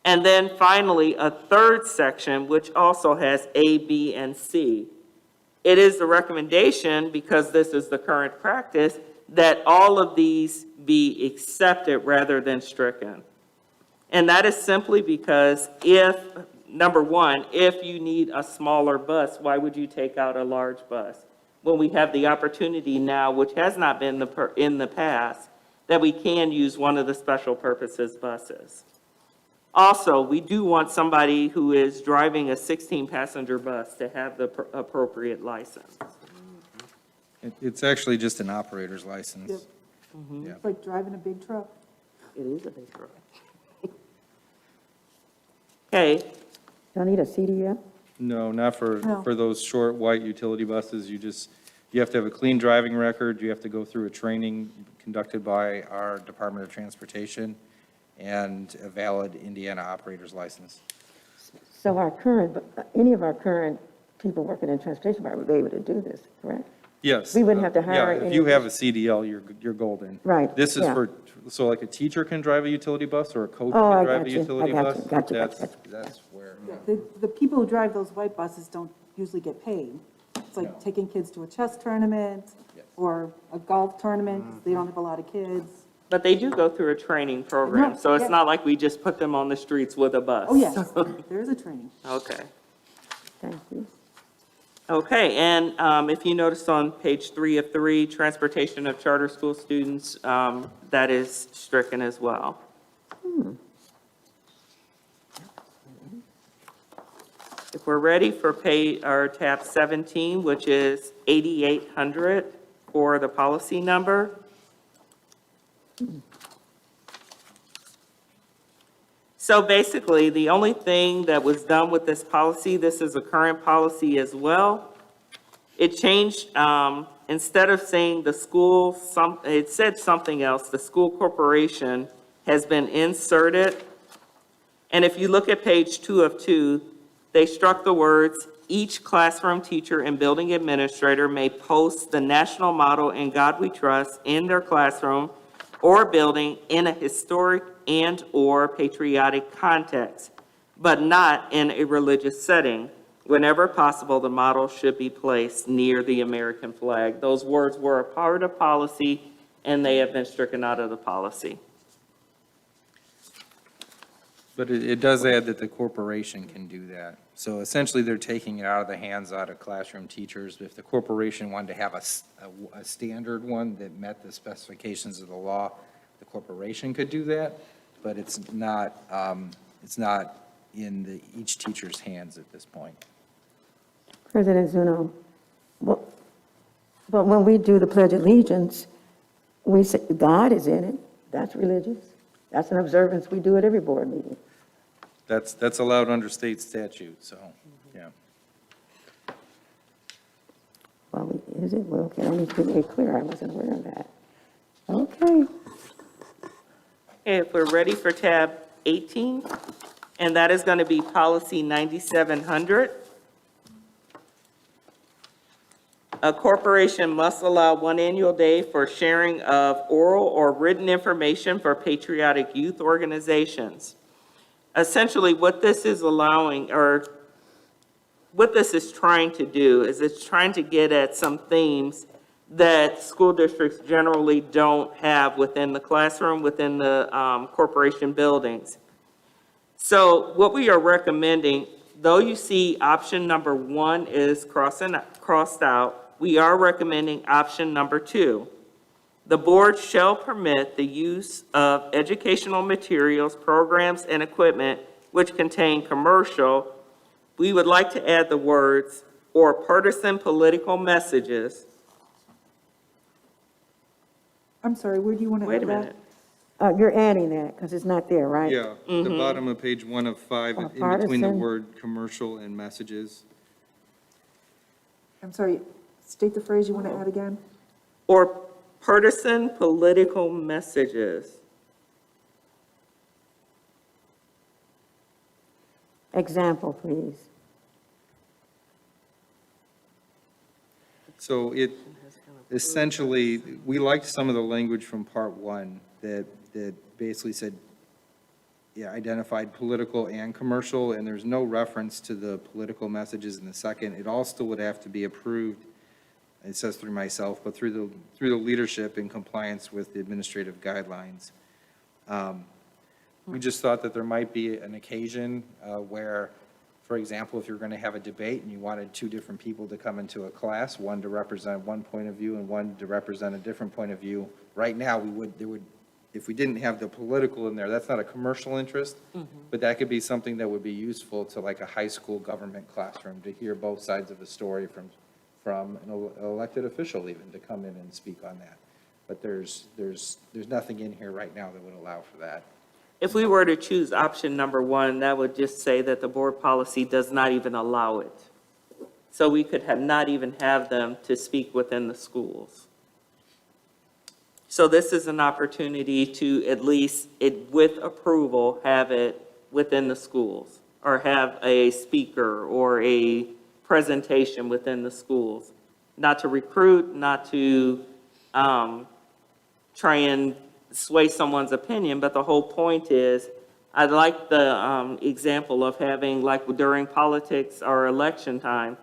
And then finally, a third section, which also has A, B, and C. It is the recommendation, because this is the current practice, that all of these be accepted rather than stricken. And that is simply because if, number one, if you need a smaller bus, why would you take out a large bus? When we have the opportunity now, which has not been in the past, that we can use one of the special purposes buses. Also, we do want somebody who is driving a 16-passenger bus to have the appropriate license. It's actually just an operator's license. Yep. Yeah. It's like driving a big truck. It is a big truck. Okay, Don't need a CDL? No, not No. for those short white utility buses. You have to have a clean driving record. You have to go through a training conducted by our Department of Transportation and a valid Indiana operator's license. So any of our current people working in transportation department would be able to do this, correct? Yes. We wouldn't have to hire Yeah, if any- you have a CDL, you're golden. Right, This is yeah. so like a teacher can drive a utility bus or a coach Oh, I can drive got a you. utility I got bus? you. Got you. That's where. The people who drive those white buses don't usually get paid. It's No. like taking kids to a chess tournament Yes. or a golf tournament, 'cause they don't have a lot of kids. but they do go through a training program, No, so it's yeah. not like we just put them on the streets with a bus. Oh, yes, there is a training. Okay. Thank you. Okay, and if you notice on page 3 of 3, transportation of charter school students, that is stricken as well. If we're ready for tab 17, which is 8800 for the policy number. So basically, the only thing that was done with this policy, this is a current policy as well. It changed, instead of saying the school, it said something else. The school corporation has been inserted. And if you look at page 2 of 2, they struck the words, each classroom teacher and building administrator may post the national motto "In God We Trust" in their classroom or building in a historic and/or patriotic context, but not in a religious setting. Whenever possible, the motto should be placed near the American flag. Those words were a part of policy, and they have been stricken out of the policy. But it does add that the corporation can do that. So essentially, they're taking it out of the hands out of classroom teachers. If the corporation wanted to have a standard one that met the specifications of the law, the corporation could do that, but it's not in each teacher's hands at this point. President Zuno, but when we do the Pledge of Allegiance, we say God is in it. That's religious. That's an observance we do at every board meeting. That's allowed under state statute, so, yeah. Is it? Well, okay, I need to be clear, I wasn't aware of that. Okay, Okay, if we're ready for tab 18, and that is going to be policy 9700. A corporation must allow one annual day for sharing of oral or written information for patriotic youth organizations. Essentially, what this is allowing, or what this is trying to do, is it's trying to get at some themes that school districts generally don't have within the classroom, within the corporation buildings. So what we are recommending, though you see option number 1 is crossed out, we are recommending option number 2. The board shall permit the use of educational materials, programs, and equipment which contain commercial. We would like to add the words, or partisan political messages. I'm sorry, where do you want to Wait add a that? minute. you're adding that, because it's not there, right? Yeah, the bottom of page 1 of 5, in between the Partisan. word commercial and messages. I'm sorry, state the phrase you want to add again? Or partisan political messages. Example, please. So it, essentially, we liked some of the language from part 1 that basically said, yeah, identified political and commercial, and there's no reference to the political messages in the second. It all still would have to be approved, it says through myself, but through the leadership in compliance with the administrative guidelines. We just thought that there might be an occasion where, for example, if you're going to have a debate and you wanted 2 different people to come into a class, one to represent one point of view and one to represent a different point of view, right now, if we didn't have the political in there, that's not a commercial interest, but that could be something that would be useful to like a high school government classroom, to hear both sides of the story from an elected official even, to come in and speak on that. But there's nothing in here right now that would allow for that. If we were to choose option number 1, that would just say that the board policy does not even allow it. So we could not even have them to speak within the schools. So this is an opportunity to at least, with approval, have it within the schools, or have a speaker or a presentation within the schools. Not to recruit, not to try and sway someone's opinion, but the whole point is, I like the example of having, like during politics or election time,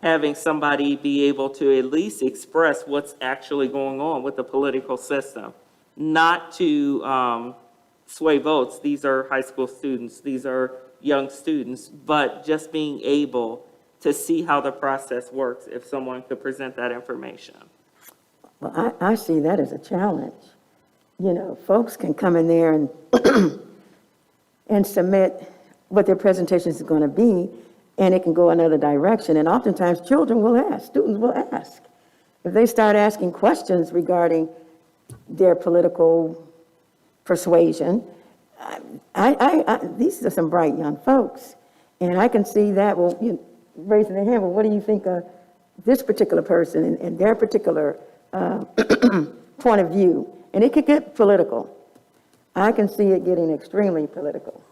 having somebody be able to at least express what's actually going on with the political system, not to sway votes. These are high school students, these are young students, but just being able to see how the process works if someone could present that information. Well, I see that as a challenge. You know, folks can come in there and, and submit what their presentation is going to be, and it can go another direction. And oftentimes, children will ask, students will ask. If they start asking questions regarding their political persuasion, these are some bright young folks. And I can see that, well, raising their hand, well, what do you think of this particular person and their particular point of view? And it could get political. I can see it getting extremely political.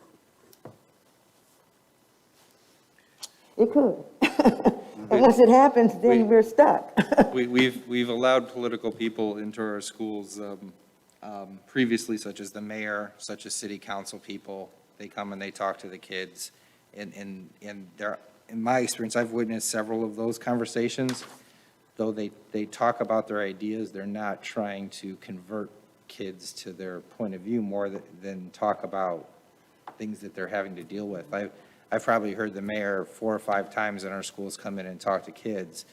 It could. And once it happens, then we're stuck. We've allowed political people into our schools previously, such as the mayor, such as city council people. They come and they talk to the kids. And they're, in my experience, I've witnessed several of those conversations. Though they talk about their ideas, they're not trying to convert kids to their point of view more than talk about things that they're having to deal with. I've probably heard the mayor 4 or 5 times in our schools come in and talk to kids,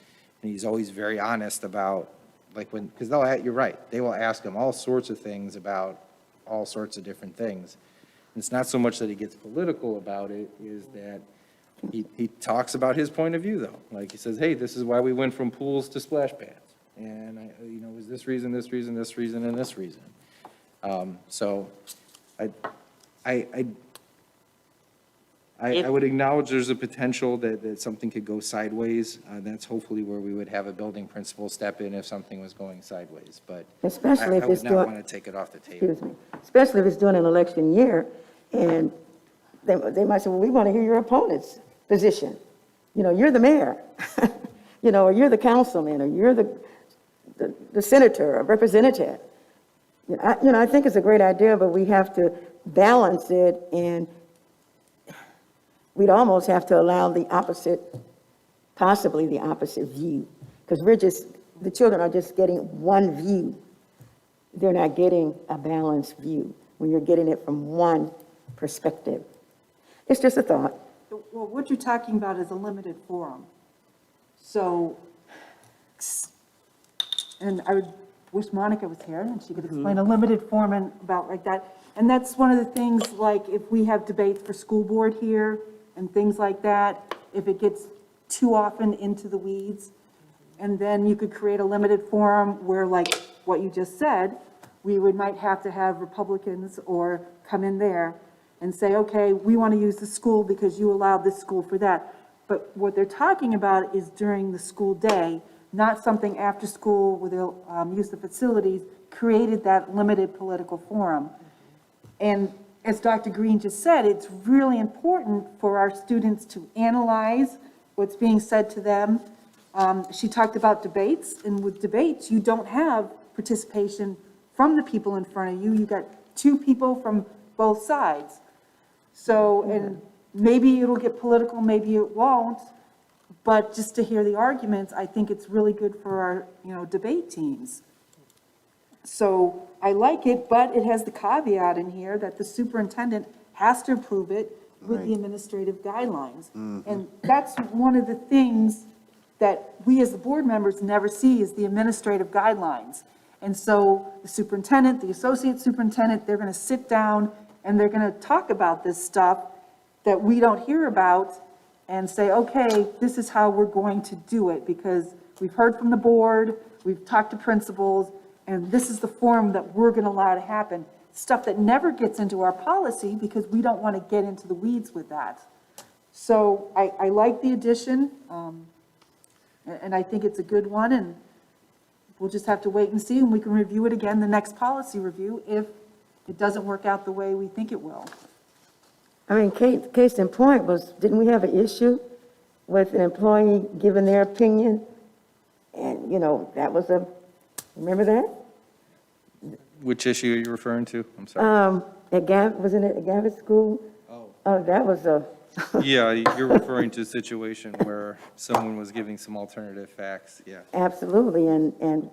and he's always very honest about, like, because you're right, they will ask him all sorts of things about all sorts of different things. And it's not so much that he gets political about it, is that he talks about his point of view, though. Like, he says, hey, this is why we went from pools to splash pads. And, it was this reason, this reason, this reason, and this reason. I would acknowledge there's a potential that something could go sideways. That's hopefully where we would have a building principal step in if something was going sideways, but Especially if I it's would not doing, want to take it off the table. excuse me, especially if it's during an election year, and they might say, well, we want to hear your opponent's position. You know, you're the mayor, you know, or you're the councilman, or you're the senator or representative. You know, I think it's a great idea, but we have to balance it, and we'd almost have to allow the opposite, possibly the opposite view, because the children are just getting one view. They're not getting a balanced view when you're getting it from one perspective. It's just a thought. Well, what you're talking about is a limited forum. So, and I would wish Monica was here and she could explain a limited forum and about like that. And that's one of the things, like if we have debates for school board here and things like that, if it gets too often into the weeds, and then you could create a limited forum where, like what you just said, might have to have Republicans or come in there and say, okay, we want to use the school because you allowed this school for that. But what they're talking about is during the school day, not something after school where they'll use the facilities, created that limited political forum. And as Dr. Green just said, it's really important for our students to analyze what's being said to them. She talked about debates, and with debates, you don't have participation from the people in front of you. You got two people from both sides. So, and maybe it'll get political, maybe it won't, but just to hear the arguments, I think it's really good for our, debate teams. So I like it, but it has the caveat in here that the superintendent has to approve it with the administrative guidelines. And that's one of the things that we as the board members never see is the administrative guidelines. And so the superintendent, the associate superintendent, they're going to sit down and they're going to talk about this stuff that we don't hear about and say, okay, this is how we're going to do it because we've heard from the board, we've talked to principals, and this is the form that we're going to allow to happen. Stuff that never gets into our policy because we don't want to get into the weeds with that. So I like the addition, and I think it's a good one, and we'll just have to wait and see, and we can review it again the next policy review if it doesn't work out the way we think it will. I mean, case in point was, didn't we have an issue with an employee giving their opinion? And, that was remember that? Which issue are you referring to? I'm sorry. Wasn't it at Gavitt School? Oh, that was Yeah, you're referring to a situation where someone was giving some alternative facts, yeah. absolutely, and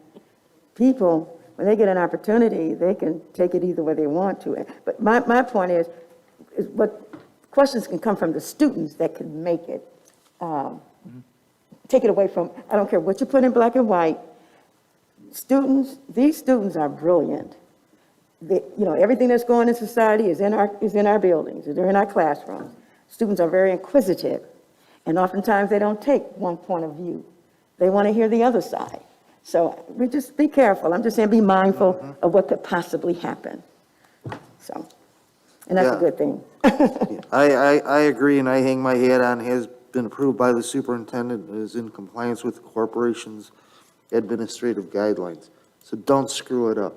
people, when they get an opportunity, they can take it either way they want to. But my point is what questions can come from the students that can make it, take it away from, I don't care what you put in black and white, these students are brilliant. Everything that's going in society is in our buildings, they're in our classrooms. Students are very inquisitive, and oftentimes they don't take one point of view. They want to hear the other side. So we just be careful. I'm just saying be mindful of what could possibly happen. So, and that's a good thing. I agree, and I hang my hat on, has been approved by the superintendent, is in compliance with the corporation's administrative guidelines. So don't screw it up.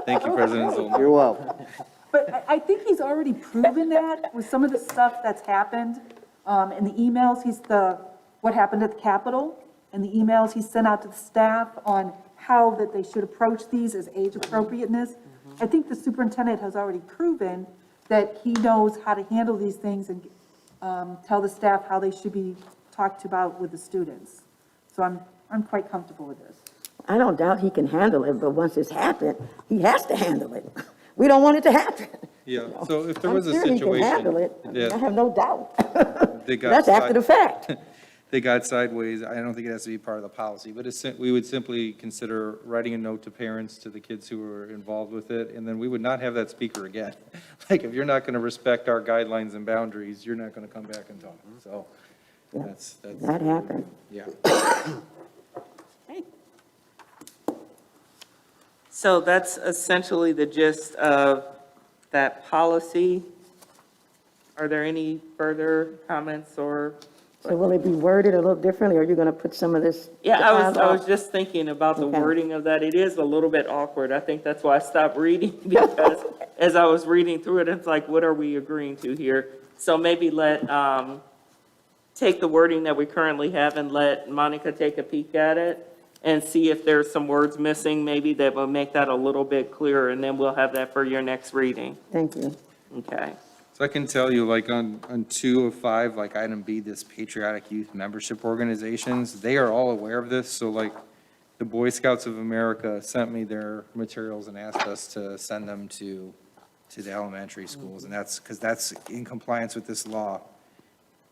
Thank you, President Zolman. You're welcome. But I think he's already proven that with some of the stuff that's happened, in the emails, what happened at the Capitol, and the emails he sent out to the staff on how that they should approach these as age appropriateness. I think the superintendent has already proven that he knows how to handle these things and tell the staff how they should be talked about with the students. So I'm quite comfortable with this. I don't doubt he can handle it, but once it's happened, he has to handle it. We don't want it to happen. Yeah, so if there was a I'm sure he can handle situation it. I have no doubt. they got That's after the fact. they got sideways, I don't think it has to be part of the policy, but we would simply consider writing a note to parents, to the kids who were involved with it, and then we would not have that speaker again. Like, if you're not going to respect our guidelines and boundaries, you're not going to come back and talk. So that's That happened. yeah. So that's essentially the gist of that policy. Are there any further comments or? So will it be worded a little differently, or are you going to put some of this? Yeah, I was dialogue- just thinking about the Okay. wording of that. It is a little bit awkward. I think that's why I stopped reading, because as I was reading through it, it's like, what are we agreeing to here? So maybe take the wording that we currently have and let Monica take a peek at it and see if there's some words missing, maybe that will make that a little bit clearer, and then we'll have that for your next reading. Thank you. Okay. So I can tell you, like on 2 of 5, like item B, this patriotic youth membership organizations, they are all aware of this. So like the Boy Scouts of America sent me their materials and asked us to send them to the elementary schools. And that's because that's in compliance with this law.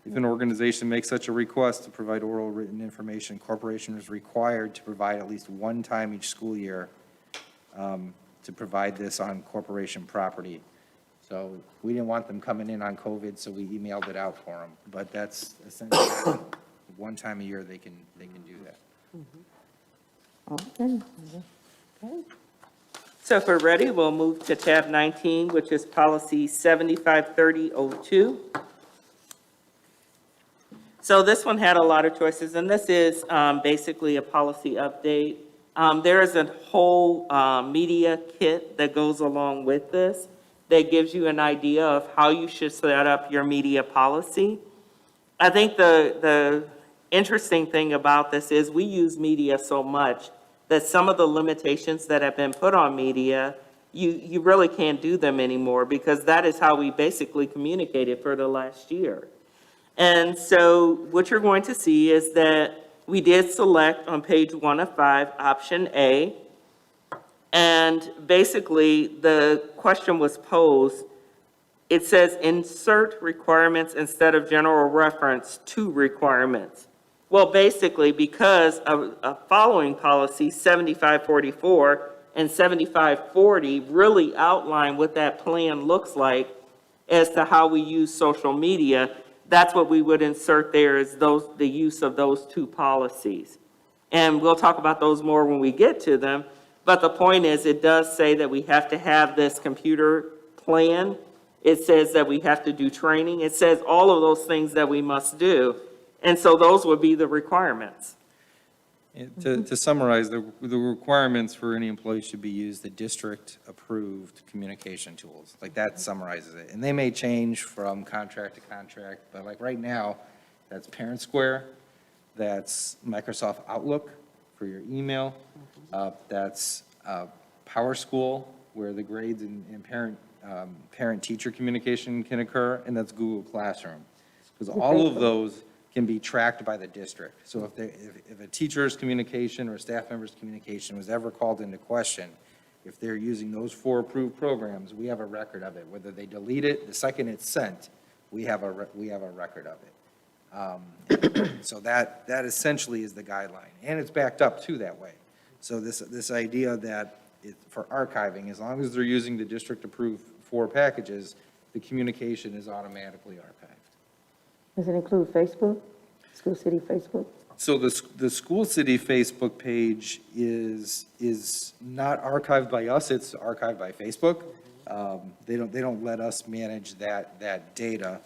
If an organization makes such a request to provide oral written information, corporation is required to provide at least one time each school year to provide this on corporation property. So we didn't want them coming in on COVID, so we emailed it out for them. But that's essentially one time a year they can do that. Okay. Okay. So if we're ready, we'll move to tab 19, which is policy 753002. So this one had a lot of choices, and this is basically a policy update. There is a whole media kit that goes along with this that gives you an idea of how you should set up your media policy. I think the interesting thing about this is we use media so much that some of the limitations that have been put on media, you really can't do them anymore, because that is how we basically communicated for the last year. And so what you're going to see is that we did select on page 1 of 5, option A. And basically, the question was posed. It says, insert requirements instead of general reference to requirements. Well, basically, because of following policy 7544 and 7540 really outline what that plan looks like as to how we use social media, that's what we would insert there, is the use of those two policies. And we'll talk about those more when we get to them. But the point is, it does say that we have to have this computer plan. It says that we have to do training. It says all of those things that we must do. And so those would be the requirements. And to summarize, the requirements for any employee should be use the district-approved communication tools. Like that summarizes it. And they may change from contract to contract, but like right now, that's Parent Square, that's Microsoft Outlook for your email, that's Power School, where the grades and parent-teacher communication can occur, and that's Google Classroom. Because all of those can be tracked by the district. So if a teacher's communication or a staff member's communication was ever called into question, if they're using those 4 approved programs, we have a record of it. Whether they delete it, the second it's sent, we have a record of it. So that essentially is the guideline, and it's backed up too that way. So this idea that for archiving, as long as they're using the district-approved 4 packages, the communication is automatically archived. Does it include Facebook, School City Facebook? So the School City Facebook page is not archived by us, it's archived by Facebook. They don't let us manage that data.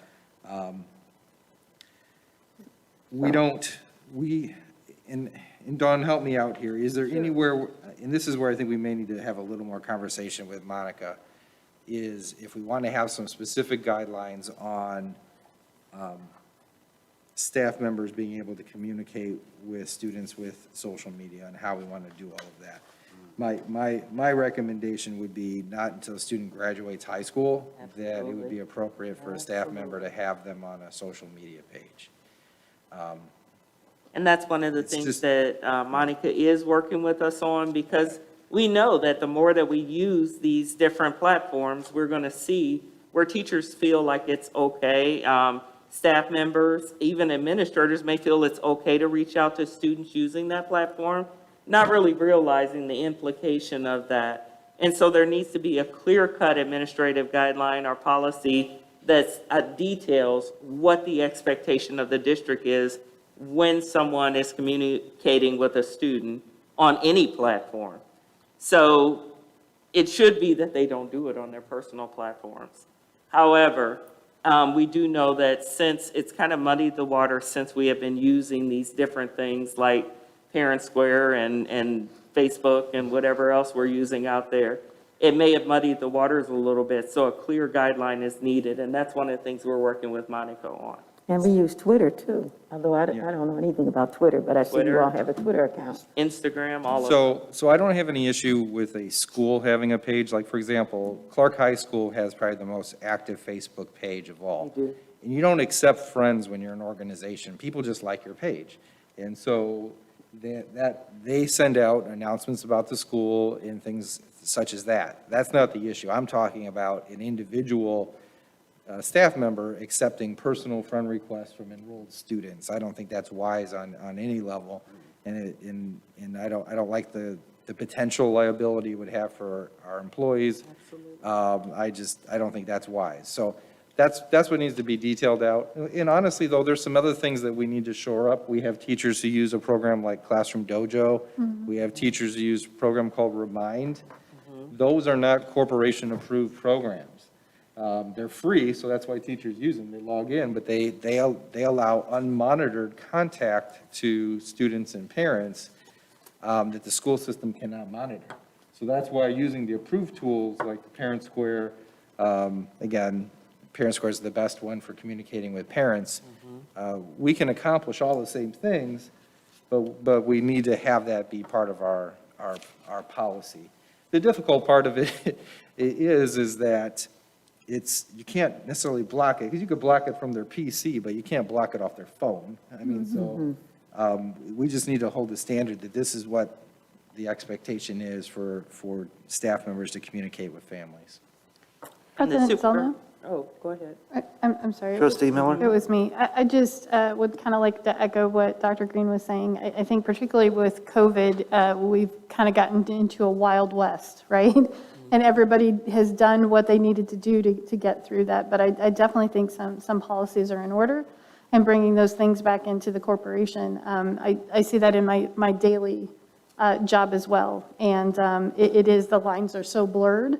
And Dawn, help me out here. Is there anywhere, and this is where I think we may need to have a little more conversation with Monica, is if we want to have some specific guidelines on staff members being able to communicate with students with social media and how we want to do all of that. My recommendation would be not until a student graduates high school that it would be appropriate for a staff member to have them on a social media page. And that's one of the things that Monica is working with us on, because we know that the more that we use these different platforms, we're going to see where teachers feel like it's okay. Staff members, even administrators may feel it's okay to reach out to students using that platform, not really realizing the implication of that. And so there needs to be a clear-cut administrative guideline or policy that details what the expectation of the district is when someone is communicating with a student on any platform. So it should be that they don't do it on their personal platforms. However, we do know that since it's kind of muddied the water, since we have been using these different things like Parent Square and Facebook and whatever else we're using out there, it may have muddied the waters a little bit, so a clear guideline is needed, and that's one of the things we're working with Monica on. And we use Twitter too, although I don't know anything about Twitter, but I see you Twitter. all have a Twitter account. Instagram, all of them. So I don't have any issue with a school having a page. Like, for example, Clark High School has probably the most active Facebook page of all. And you don't accept friends when you're an organization. People just like your page. And so they send out announcements about the school and things such as that. That's not the issue. I'm talking about an individual staff member accepting personal friend requests from enrolled students. I don't think that's wise on any level. And I don't like the potential liability it would have for our employees. I don't think that's wise. So that's what needs to be detailed out. And honestly, though, there's some other things that we need to shore up. We have teachers who use a program like Classroom Dojo. We have teachers who use a program called Remind. Those are not corporation-approved programs. They're free, so that's why teachers use them. They log in, but they allow unmonitored contact to students and parents that the school system cannot monitor. So that's why using the approved tools like the Parent Square, again, Parent Square is the best one for communicating with parents. We can accomplish all the same things, but we need to have that be part of our policy. The difficult part of it is that you can't necessarily block it, because you could block it from their PC, but you can't block it off their phone. I mean, so we just need to hold the standard that this is what the expectation is for staff members to communicate with families. And the President super- Zelma? Oh, go ahead. I'm sorry. Trustee Miller? It was me. I just would kind of like to echo what Dr. Green was saying. I think particularly with COVID, we've kind of gotten into a wild west, right? And everybody has done what they needed to do to get through that. But I definitely think some policies are in order, and bringing those things back into the corporation. I see that in my daily job as well. And it is, the lines are so blurred.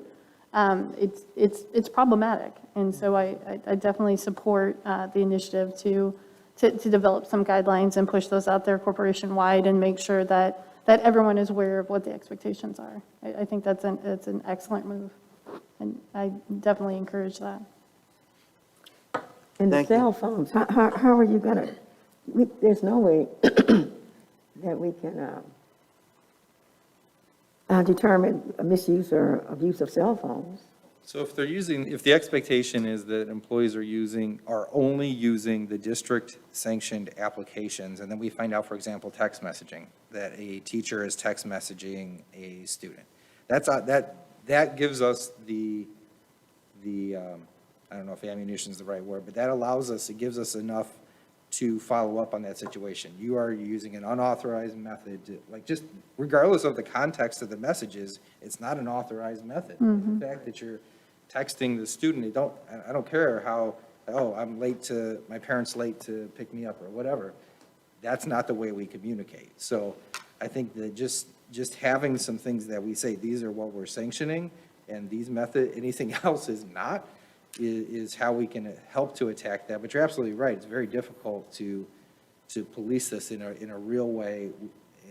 It's problematic. And so I definitely support the initiative to develop some guidelines and push those out there corporation-wide and make sure that everyone is aware of what the expectations are. I think that's an excellent move, and I definitely encourage that. And the Thank you. cell phones, how are you gonna, there's no way that we can determine misuse or abuse of cell phones. So if the expectation is that employees are only using the district-sanctioned applications, and then we find out, for example, text messaging, that a teacher is text messaging a student, that gives us the I don't know if ammunition is the right word, but that allows us, it gives us enough to follow up on that situation. You are using an unauthorized method, just regardless of the context of the messages, it's not an authorized method. The fact that you're texting the student, I don't care how, my parent's late to pick me up or whatever. That's not the way we communicate. So I think that just having some things that we say, these are what we're sanctioning, and anything else is not, is how we can help to attack that. But you're absolutely right. It's very difficult to police this in a real way.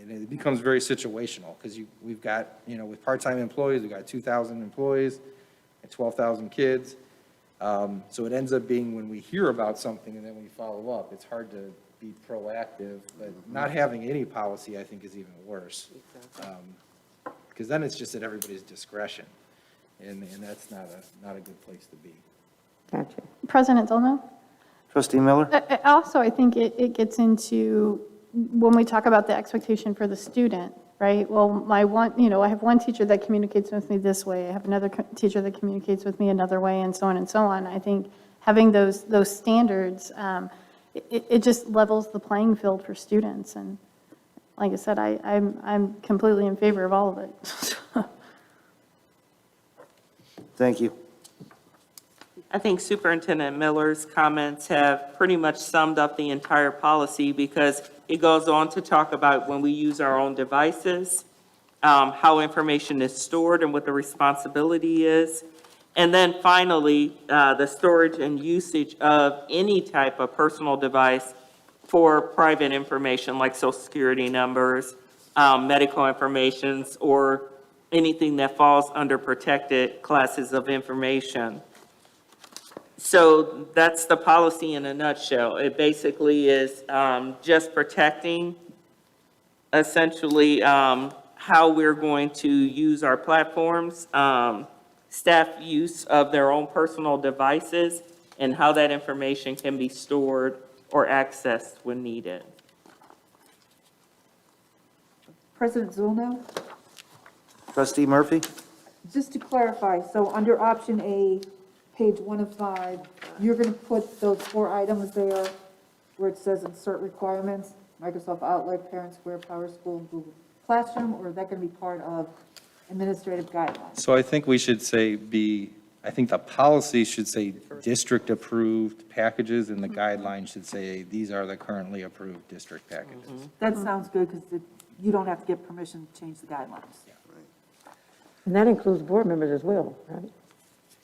And it becomes very situational, because we've got, with part-time employees, we've got 2,000 employees and 12,000 kids. So it ends up being, when we hear about something and then we follow up, it's hard to be proactive. But not having any policy, I think, is even worse. Because then it's just at everybody's discretion. And that's not a good place to be. Gotcha. President Zelma? Trustee Miller? Also, I think it gets into, when we talk about the expectation for the student, right? Well, I have one teacher that communicates with me this way, I have another teacher that communicates with me another way, and so on and so on. I think having those standards, it just levels the playing field for students. And like I said, I'm completely in favor of all of it. Thank you. I think Superintendent Miller's comments have pretty much summed up the entire policy, because it goes on to talk about when we use our own devices, how information is stored and what the responsibility is. And then finally, the storage and usage of any type of personal device for private information like social security numbers, medical informations, or anything that falls under protected classes of information. So that's the policy in a nutshell. It basically is just protecting essentially how we're going to use our platforms, staff use of their own personal devices, and how that information can be stored or accessed when needed. President Zulno, Trustee Murphy? just to clarify, so under option A, page 1 of 5, you're going to put those 4 items there where it says insert requirements, Microsoft Outlook, Parent Square, Power School, and Google Classroom, or is that going to be part of administrative guidelines? So I think we should say I think the policy should say district-approved packages, and the guidelines should say these are the currently approved district packages. That sounds good, because you don't have to get permission to change the guidelines. And that includes board members as well, right?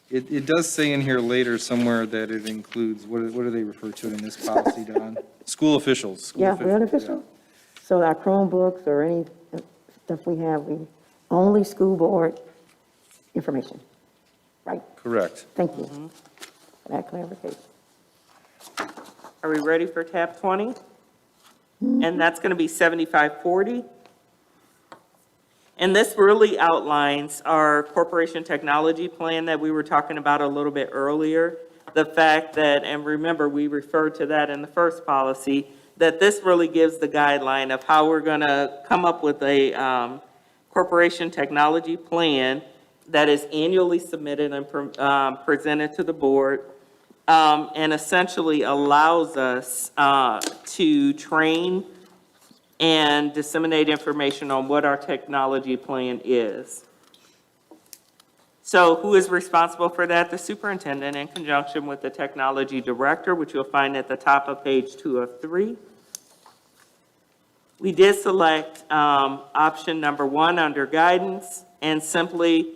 It does say in here later somewhere that it includes, what do they refer to it in this policy, Don? School officials. School Yeah, officials, real official. So our Chromebooks or any stuff we have, we only school board information, right? Correct. Thank you for that clarification. Are we ready for tab 20? And that's going to be 7540. And this really outlines our corporation technology plan that we were talking about a little bit earlier. The fact that, and remember, we referred to that in the first policy, that this really gives the guideline of how we're going to come up with a corporation technology plan that is annually submitted and presented to the board, and essentially allows us to train and disseminate information on what our technology plan is. So who is responsible for that? The superintendent, in conjunction with the technology director, which you'll find at the top of page 2 of 3. We did select option number 1 under guidance, and simply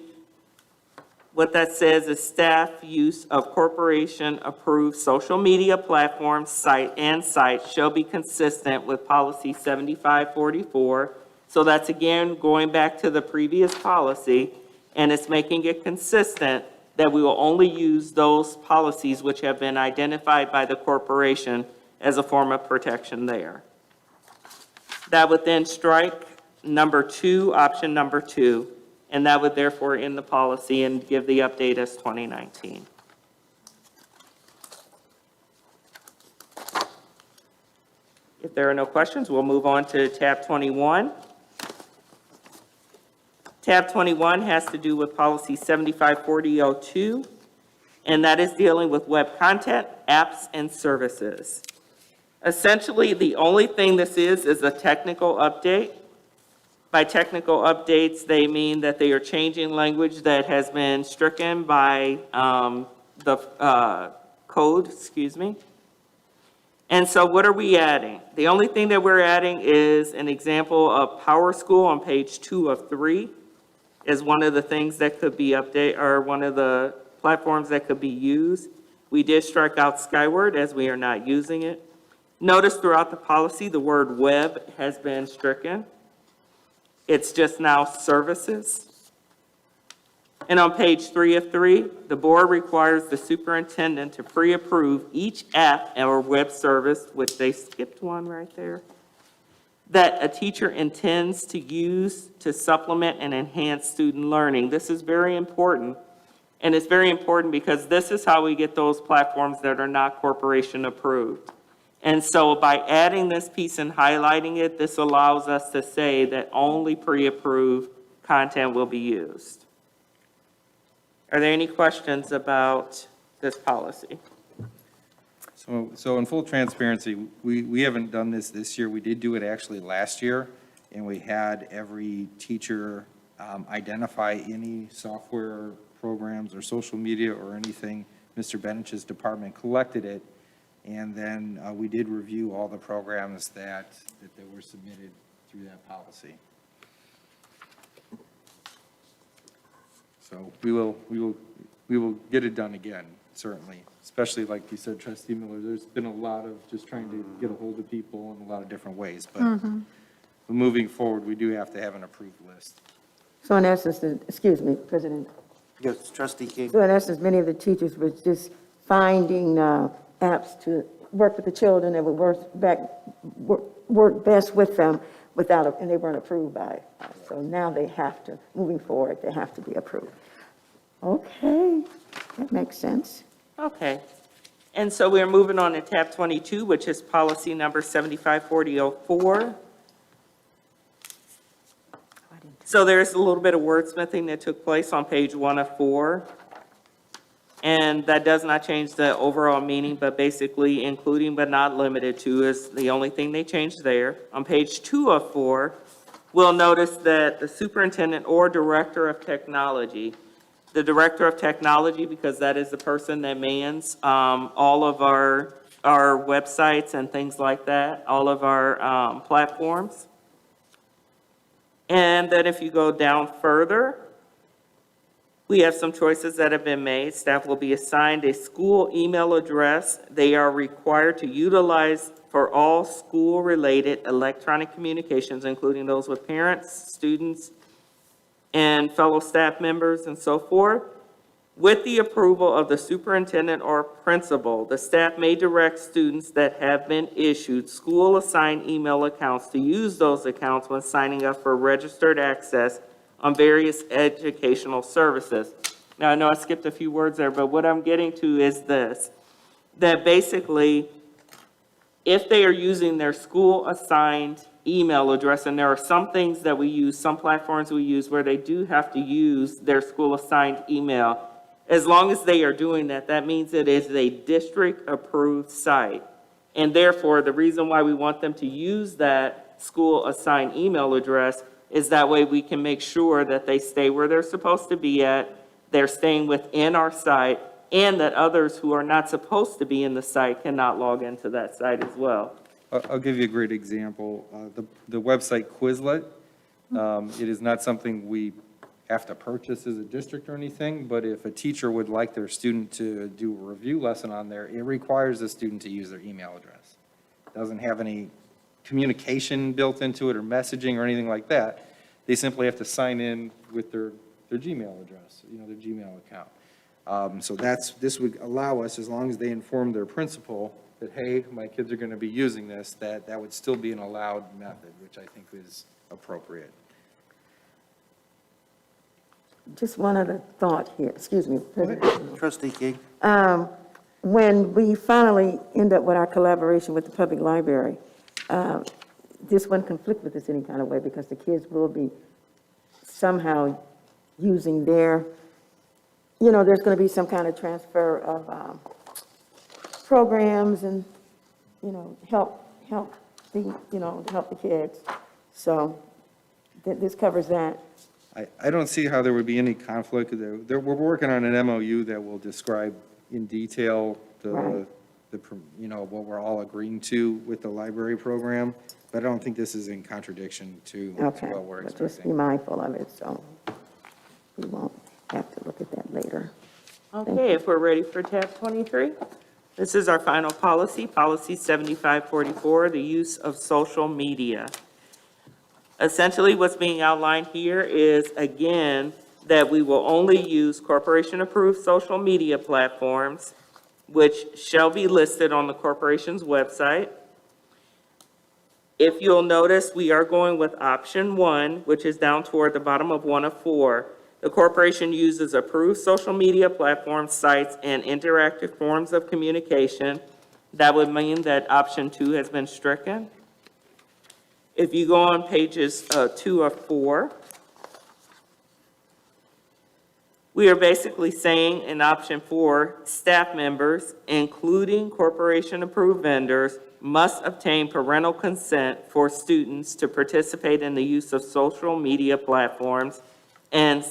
what that says is staff use of corporation-approved social media platforms, sites shall be consistent with policy 7544. So that's again going back to the previous policy, and it's making it consistent that we will only use those policies which have been identified by the corporation as a form of protection there. That would then strike number 2, option number 2. And that would therefore end the policy and give the update as 2019. If there are no questions, we'll move on to tab 21. Tab 21 has to do with policy 754002, and that is dealing with web content, apps, and services. Essentially, the only thing this is a technical update. By technical updates, they mean that they are changing language that has been stricken by the code, And so what are we adding? The only thing that we're adding is an example of Power School on page 2 of 3 is one of the things that could be updated, or one of the platforms that could be used. We did strike out Skyward as we are not using it. Notice throughout the policy, the word web has been stricken. It's just now services. And on page 3 of 3, the board requires the superintendent to pre-approve each app or web service, which they skipped one right there, that a teacher intends to use to supplement and enhance student learning. This is very important. And it's very important because this is how we get those platforms that are not corporation approved. And so by adding this piece and highlighting it, this allows us to say that only pre-approved content will be used. Are there any questions about this policy? So in full transparency, we haven't done this year. We did do it actually last year, and we had every teacher identify any software programs or social media or anything. Mr. Benich's department collected it. And then we did review all the programs that were submitted through that policy. So we will we will get it done again, certainly. Especially like you said, Trustee Miller, there's been a lot of just trying to get a hold of people in a lot of different ways. But moving forward, we do have to have an approved list. So in essence, excuse me, President. Yes, Trustee King. So in essence, many of the teachers were just finding apps to work with the children that would work best with them and they weren't approved by us. So now they have to, moving forward, they have to be approved. Okay, that makes sense. Okay. And so we're moving on to tab 22, which is policy number 754004. So there's a little bit of wordsmithing that took place on page 1 of 4. And that does not change the overall meaning, but basically including but not limited to is the only thing they changed there. On page 2 of 4, we'll notice that the superintendent or director of technology, the director of technology, because that is the person that mans all of our websites and things like that, all of our platforms. And then if you go down further, we have some choices that have been made. Staff will be assigned a school email address they are required to utilize for all school-related electronic communications, including those with parents, students, and fellow staff members, and so forth. With the approval of the superintendent or principal, the staff may direct students that have been issued school-assigned email accounts to use those accounts when signing up for registered access on various educational services. Now, I know I skipped a few words there, but what I'm getting to is this, that basically, if they are using their school-assigned email address, and there are some things that we use, some platforms we use where they do have to use their school-assigned email, as long as they are doing that, that means it is a district-approved site. And therefore, the reason why we want them to use that school-assigned email address is that way we can make sure that they stay where they're supposed to be at, they're staying within our site, and that others who are not supposed to be in the site cannot log into that site as well. I'll give you a great example. The website Quizlet, it is not something we have to purchase as a district or anything, but if a teacher would like their student to do a review lesson on there, it requires the student to use their email address. It doesn't have any communication built into it or messaging or anything like that. They simply have to sign in with their Gmail address, their Gmail account. So this would allow us, as long as they inform their principal that, hey, my kids are going to be using this, that would still be an allowed method, which I think is appropriate. Just one other thought here, excuse me, President. Trustee King. When we finally end up with our collaboration with the public library, this wouldn't conflict with us any kind of way because the kids will be somehow using their, there's going to be some kind of transfer of programs and, help the kids. So this covers that. I don't see how there would be any conflict. We're working on an MOU that will describe in detail Right. what we're all agreeing to with the library program, but I don't think this is in contradiction to Okay, what we're but just be expecting. mindful of it, so we won't have to look at that later. Okay, if we're ready for tab 23. This is our final policy, policy 7544, the use of social media. Essentially, what's being outlined here is, again, that we will only use corporation-approved social media platforms, which shall be listed on the corporation's website. If you'll notice, we are going with option 1, which is down toward the bottom of 1 of 4. The corporation uses approved social media platforms, sites, and interactive forms of communication. That would mean that option 2 has been stricken. If you go on pages 2 of 4, we are basically saying in option 4, staff members, including corporation-approved vendors, must obtain parental consent for students to participate in the use of social media platforms and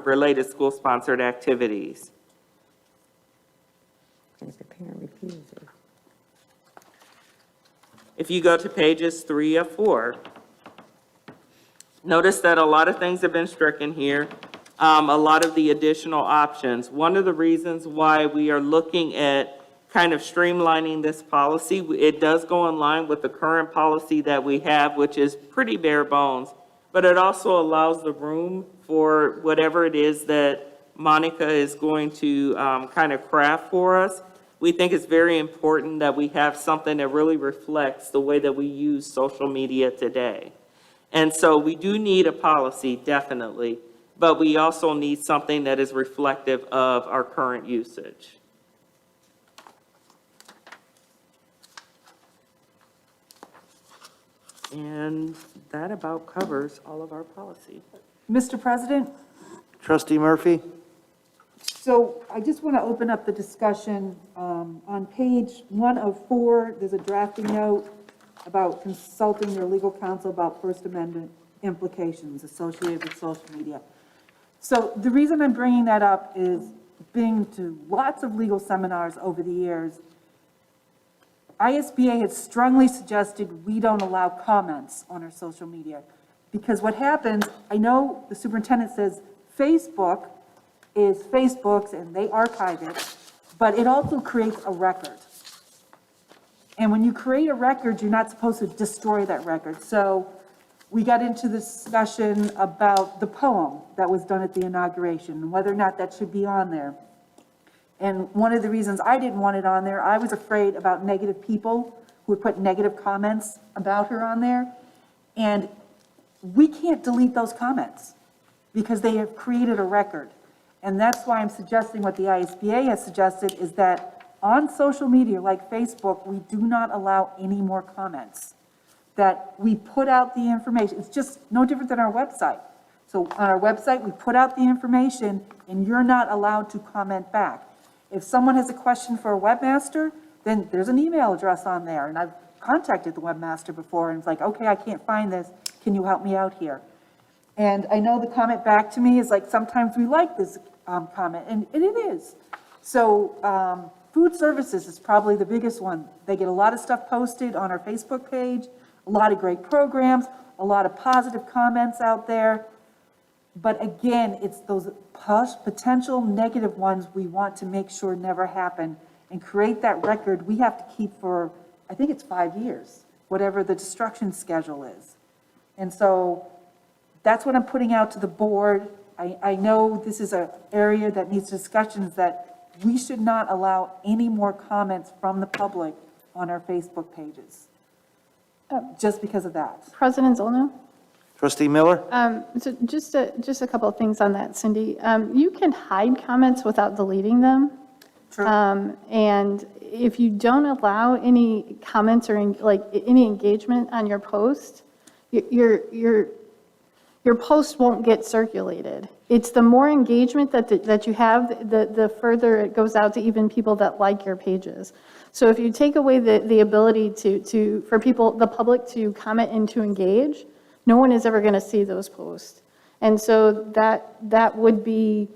related school-sponsored activities. And if the parent refuses. If you go to pages 3 of 4, notice that a lot of things have been stricken here. a lot of the additional options. One of the reasons why we are looking at kind of streamlining this policy, it does go in line with the current policy that we have, which is pretty bare bones, but it also allows the room for whatever it is that Monica is going to kind of craft for us. We think it's very important that we have something that really reflects the way that we use social media today. And so we do need a policy, definitely, but we also need something that is reflective of our current usage. And that about covers all of our policy. Mr. President, Trustee Murphy? so I just want to open up the discussion. On page 1 of 4, there's a drafting note about consulting your legal counsel about First Amendment implications associated with social media. So the reason I'm bringing that up is being to lots of legal seminars over the years, ISBA has strongly suggested we don't allow comments on our social media. Because what happens, I know the superintendent says Facebook is Facebook's and they archive it, but it also creates a record. And when you create a record, you're not supposed to destroy that record. So we got into this discussion about the poem that was done at the inauguration and whether or not that should be on there. And one of the reasons I didn't want it on there, I was afraid about negative people who would put negative comments about her on there. And we can't delete those comments because they have created a record. And that's why I'm suggesting what the ISBA has suggested is that on social media like Facebook, we do not allow any more comments. That we put out the information. It's just no different than our website. So on our website, we put out the information and you're not allowed to comment back. If someone has a question for a webmaster, then there's an email address on there. And I've contacted the webmaster before and it's like, okay, I can't find this. Can you help me out here? And I know the comment back to me is like, sometimes we like this comment, and it is. So food services is probably the biggest one. They get a lot of stuff posted on our Facebook page, a lot of great programs, a lot of positive comments out there. But again, it's those potential negative ones we want to make sure never happen and create that record we have to keep for, I think it's 5 years, whatever the destruction schedule is. And so that's what I'm putting out to the board. I know this is an area that needs discussions, that we should not allow any more comments from the public on our Facebook pages, just because of that. President Zolno? Trustee Miller? So just a couple of things on that, Cindy. You can hide comments without deleting them. True. And if you don't allow any comments or any engagement on your post, your post won't get circulated. It's the more engagement that you have, the further it goes out to even people that like your pages. So if you take away the ability for people, the public to comment and to engage, no one is ever going to see those posts. And so that would be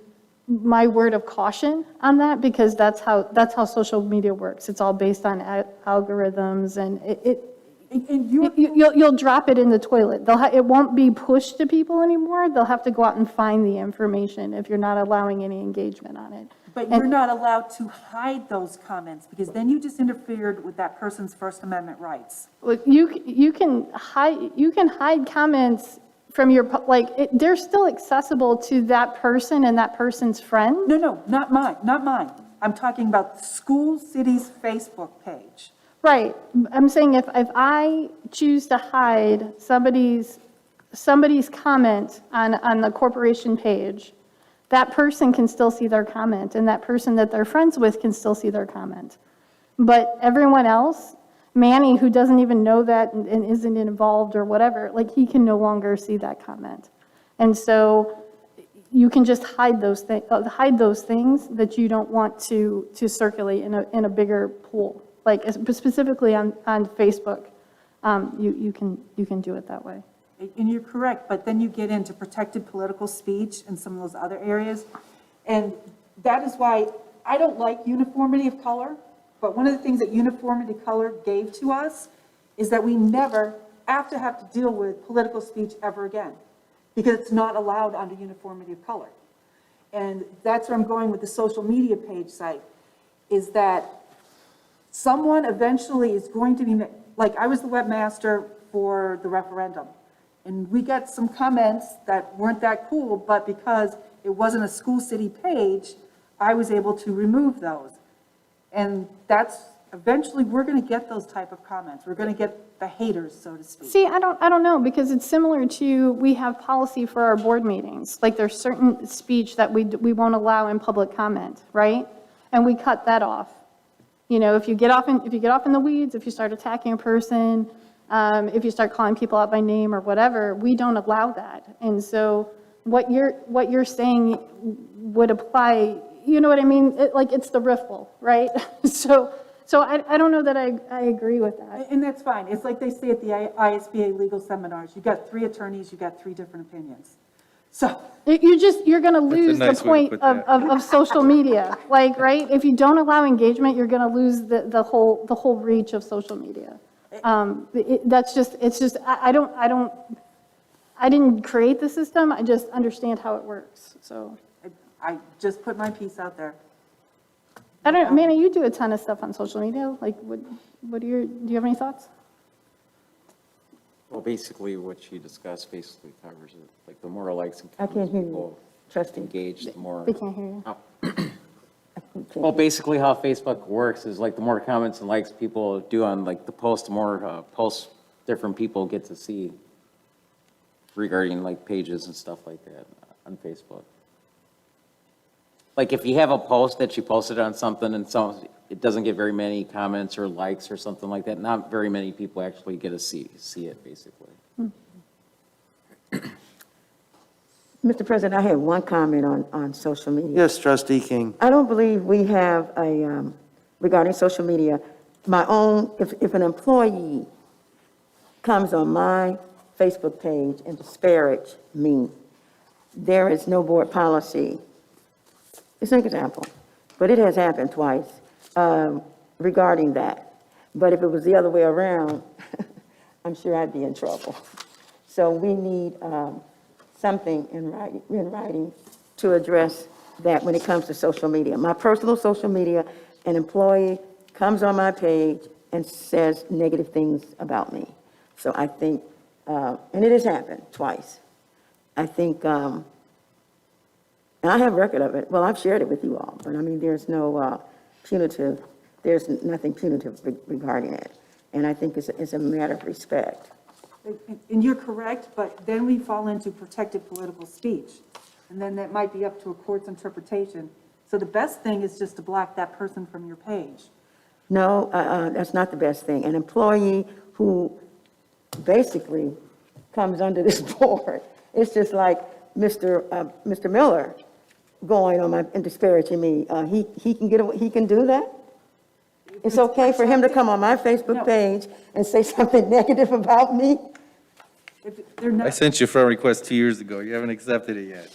my word of caution on that, because that's how social media works. It's all based on algorithms, and you'll drop it in the toilet. It won't be pushed to people anymore. They'll have to go out and find the information if you're not allowing any engagement on it. But you're not allowed to hide those comments, because then you just interfered with that person's First Amendment rights. Well, you can hide comments from your, they're still accessible to that person and that person's friend. No, not mine. I'm talking about school city's Facebook page. Right. I'm saying if I choose to hide somebody's comment on the corporation page, that person can still see their comment, and that person that they're friends with can still see their comment. But everyone else, Manny, who doesn't even know that and isn't involved or whatever, he can no longer see that comment. And so you can just hide those things that you don't want to circulate in a bigger pool. Specifically on Facebook, you can do it that way. And you're correct, but then you get into protected political speech and some of those other areas. And that is why I don't like uniformity of color, but one of the things that uniformity of color gave to us is that we never have to deal with political speech ever again, because it's not allowed under uniformity of color. And that's where I'm going with the social media page site, is that someone eventually is going to be, like, I was the webmaster for the referendum, and we got some comments that weren't that cool, but because it wasn't a school city page, I was able to remove those. And that's, eventually, we're going to get those type of comments. We're going to get the haters, so to speak. See, I don't know, because it's similar to, we have policy for our board meetings. Like, there's certain speech that we won't allow in public comment, right? And we cut that off. You know, if you get off in the weeds, if you start attacking a person, if you start calling people out by name or whatever, we don't allow that. And so what you're saying would apply, you know what I mean? It's the riffle, right? So I don't know that I agree with that. And that's fine. It's like they say at the ISBA legal seminars, you got 3 attorneys, you got 3 different opinions. So, You're going to lose the nice way to point put that. of social media, like, right? If you don't allow engagement, you're going to lose the whole reach of social media. I didn't create the system, I just understand how it works, so. I just put my piece out there. I don't, Manny, you do a ton of stuff on social media, like, do you have any thoughts? Well, basically, what she discussed basically covers it. Like, the more likes and I can't comments hear you, people trustee. engage, the more. We can't hear you. Well, basically, how Facebook works is like the more comments and likes people do on like the post, the more posts different people get to see regarding like pages and stuff like that on Facebook. Like, if you have a post that you posted on something and it doesn't get very many comments or likes or something like that, not very many people actually get to see it, basically. Mr. President, I had one comment on social media. Yes, trustee King. I don't believe we have regarding social media, if an employee comes on my Facebook page and disparage me, there is no board policy. It's an example, but it has happened twice regarding that. But if it was the other way around, I'm sure I'd be in trouble. So we need something in writing to address that when it comes to social media. My personal social media, an employee comes on my page and says negative things about me. So I think, and it has happened twice. I think, and I have record of it. Well, I've shared it with you all, but I mean, there's no there's nothing punitive regarding it. And I think it's a matter of respect. And you're correct, but then we fall into protected political speech. And then that might be up to a court's interpretation. So the best thing is just to block that person from your page. No, that's not the best thing. An employee who basically comes under this board, it's just like Mr. Miller going on and disparaging me. He can do that? It's okay for him to come on my Facebook page and say something negative about me? If they're not. I sent you a friend request 2 years ago. You haven't accepted it yet.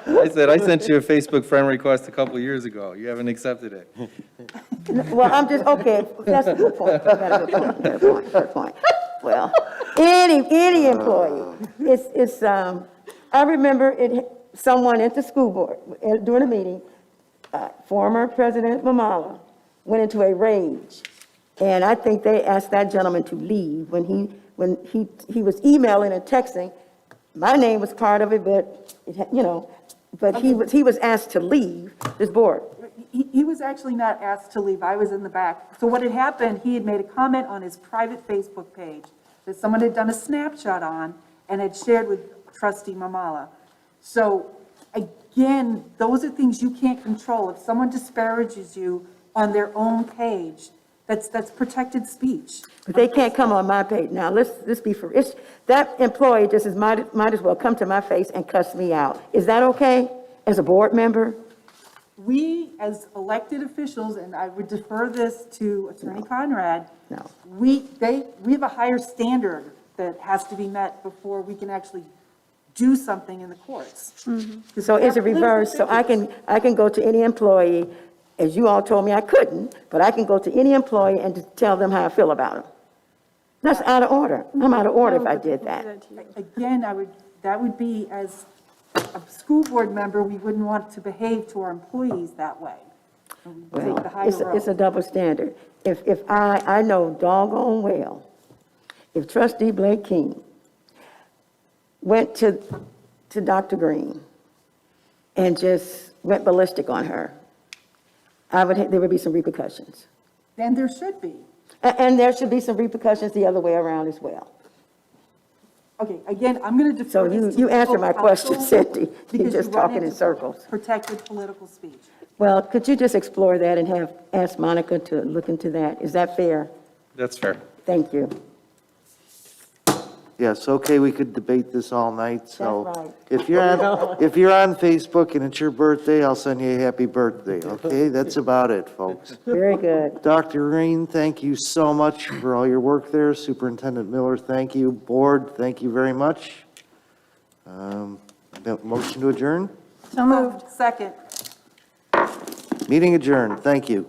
I said, I sent you a Facebook friend request a couple of years ago. You haven't accepted it. Well, I'm just, okay, that's a good point. You got a good point. Well, any employee, I remember someone at the school board during a meeting, former President Mamala went into a rage. And I think they asked that gentleman to leave when he was emailing and texting. My name was part of it, but, but he was asked to leave this board. He was actually not asked to leave. I was in the back. So what had happened, he had made a comment on his private Facebook page that someone had done a snapshot on and had shared with trustee Mamala. So again, those are things you can't control. If someone disparages you on their own page, that's protected speech. But they can't come on my page. Now, let's be for, that employee just might as well come to my face and cuss me out. Is that okay as a board member? We, as elected officials, and I would defer this to Attorney Conrad. No. We have a higher standard that has to be met before we can actually do something in the courts. Mm-hmm. So is it reversed? So I can go to any employee, as you all told me I couldn't, but I can go to any employee and just tell them how I feel about them. That's out of order. I'm out of order if I did that. Again, that would be as a school board member, we wouldn't want to behave to our employees that way. And we take the higher It's a road. double standard. If I know doggone well, if trustee Blake King went to Dr. Green and just went ballistic on her, there would be some repercussions. Then there should be. And there should be some repercussions the other way around as well. Okay, again, I'm going to So defer this to you answered my legal question, counsel, Cindy. You're because just you run talking in into circles. Protected political speech. Well, could you just explore that and ask Monica to look into that? Is that fair? That's fair. Thank you. Yes, okay, we could debate this all night, so. That's right. If you're on Facebook and it's your birthday, I'll send you a happy birthday, okay? That's about it, folks. Very good. Dr. Green, thank you so much for all your work there. Superintendent Miller, thank you. Board, thank you very much. Motion to adjourn? So moved. Second. Meeting adjourned, thank you.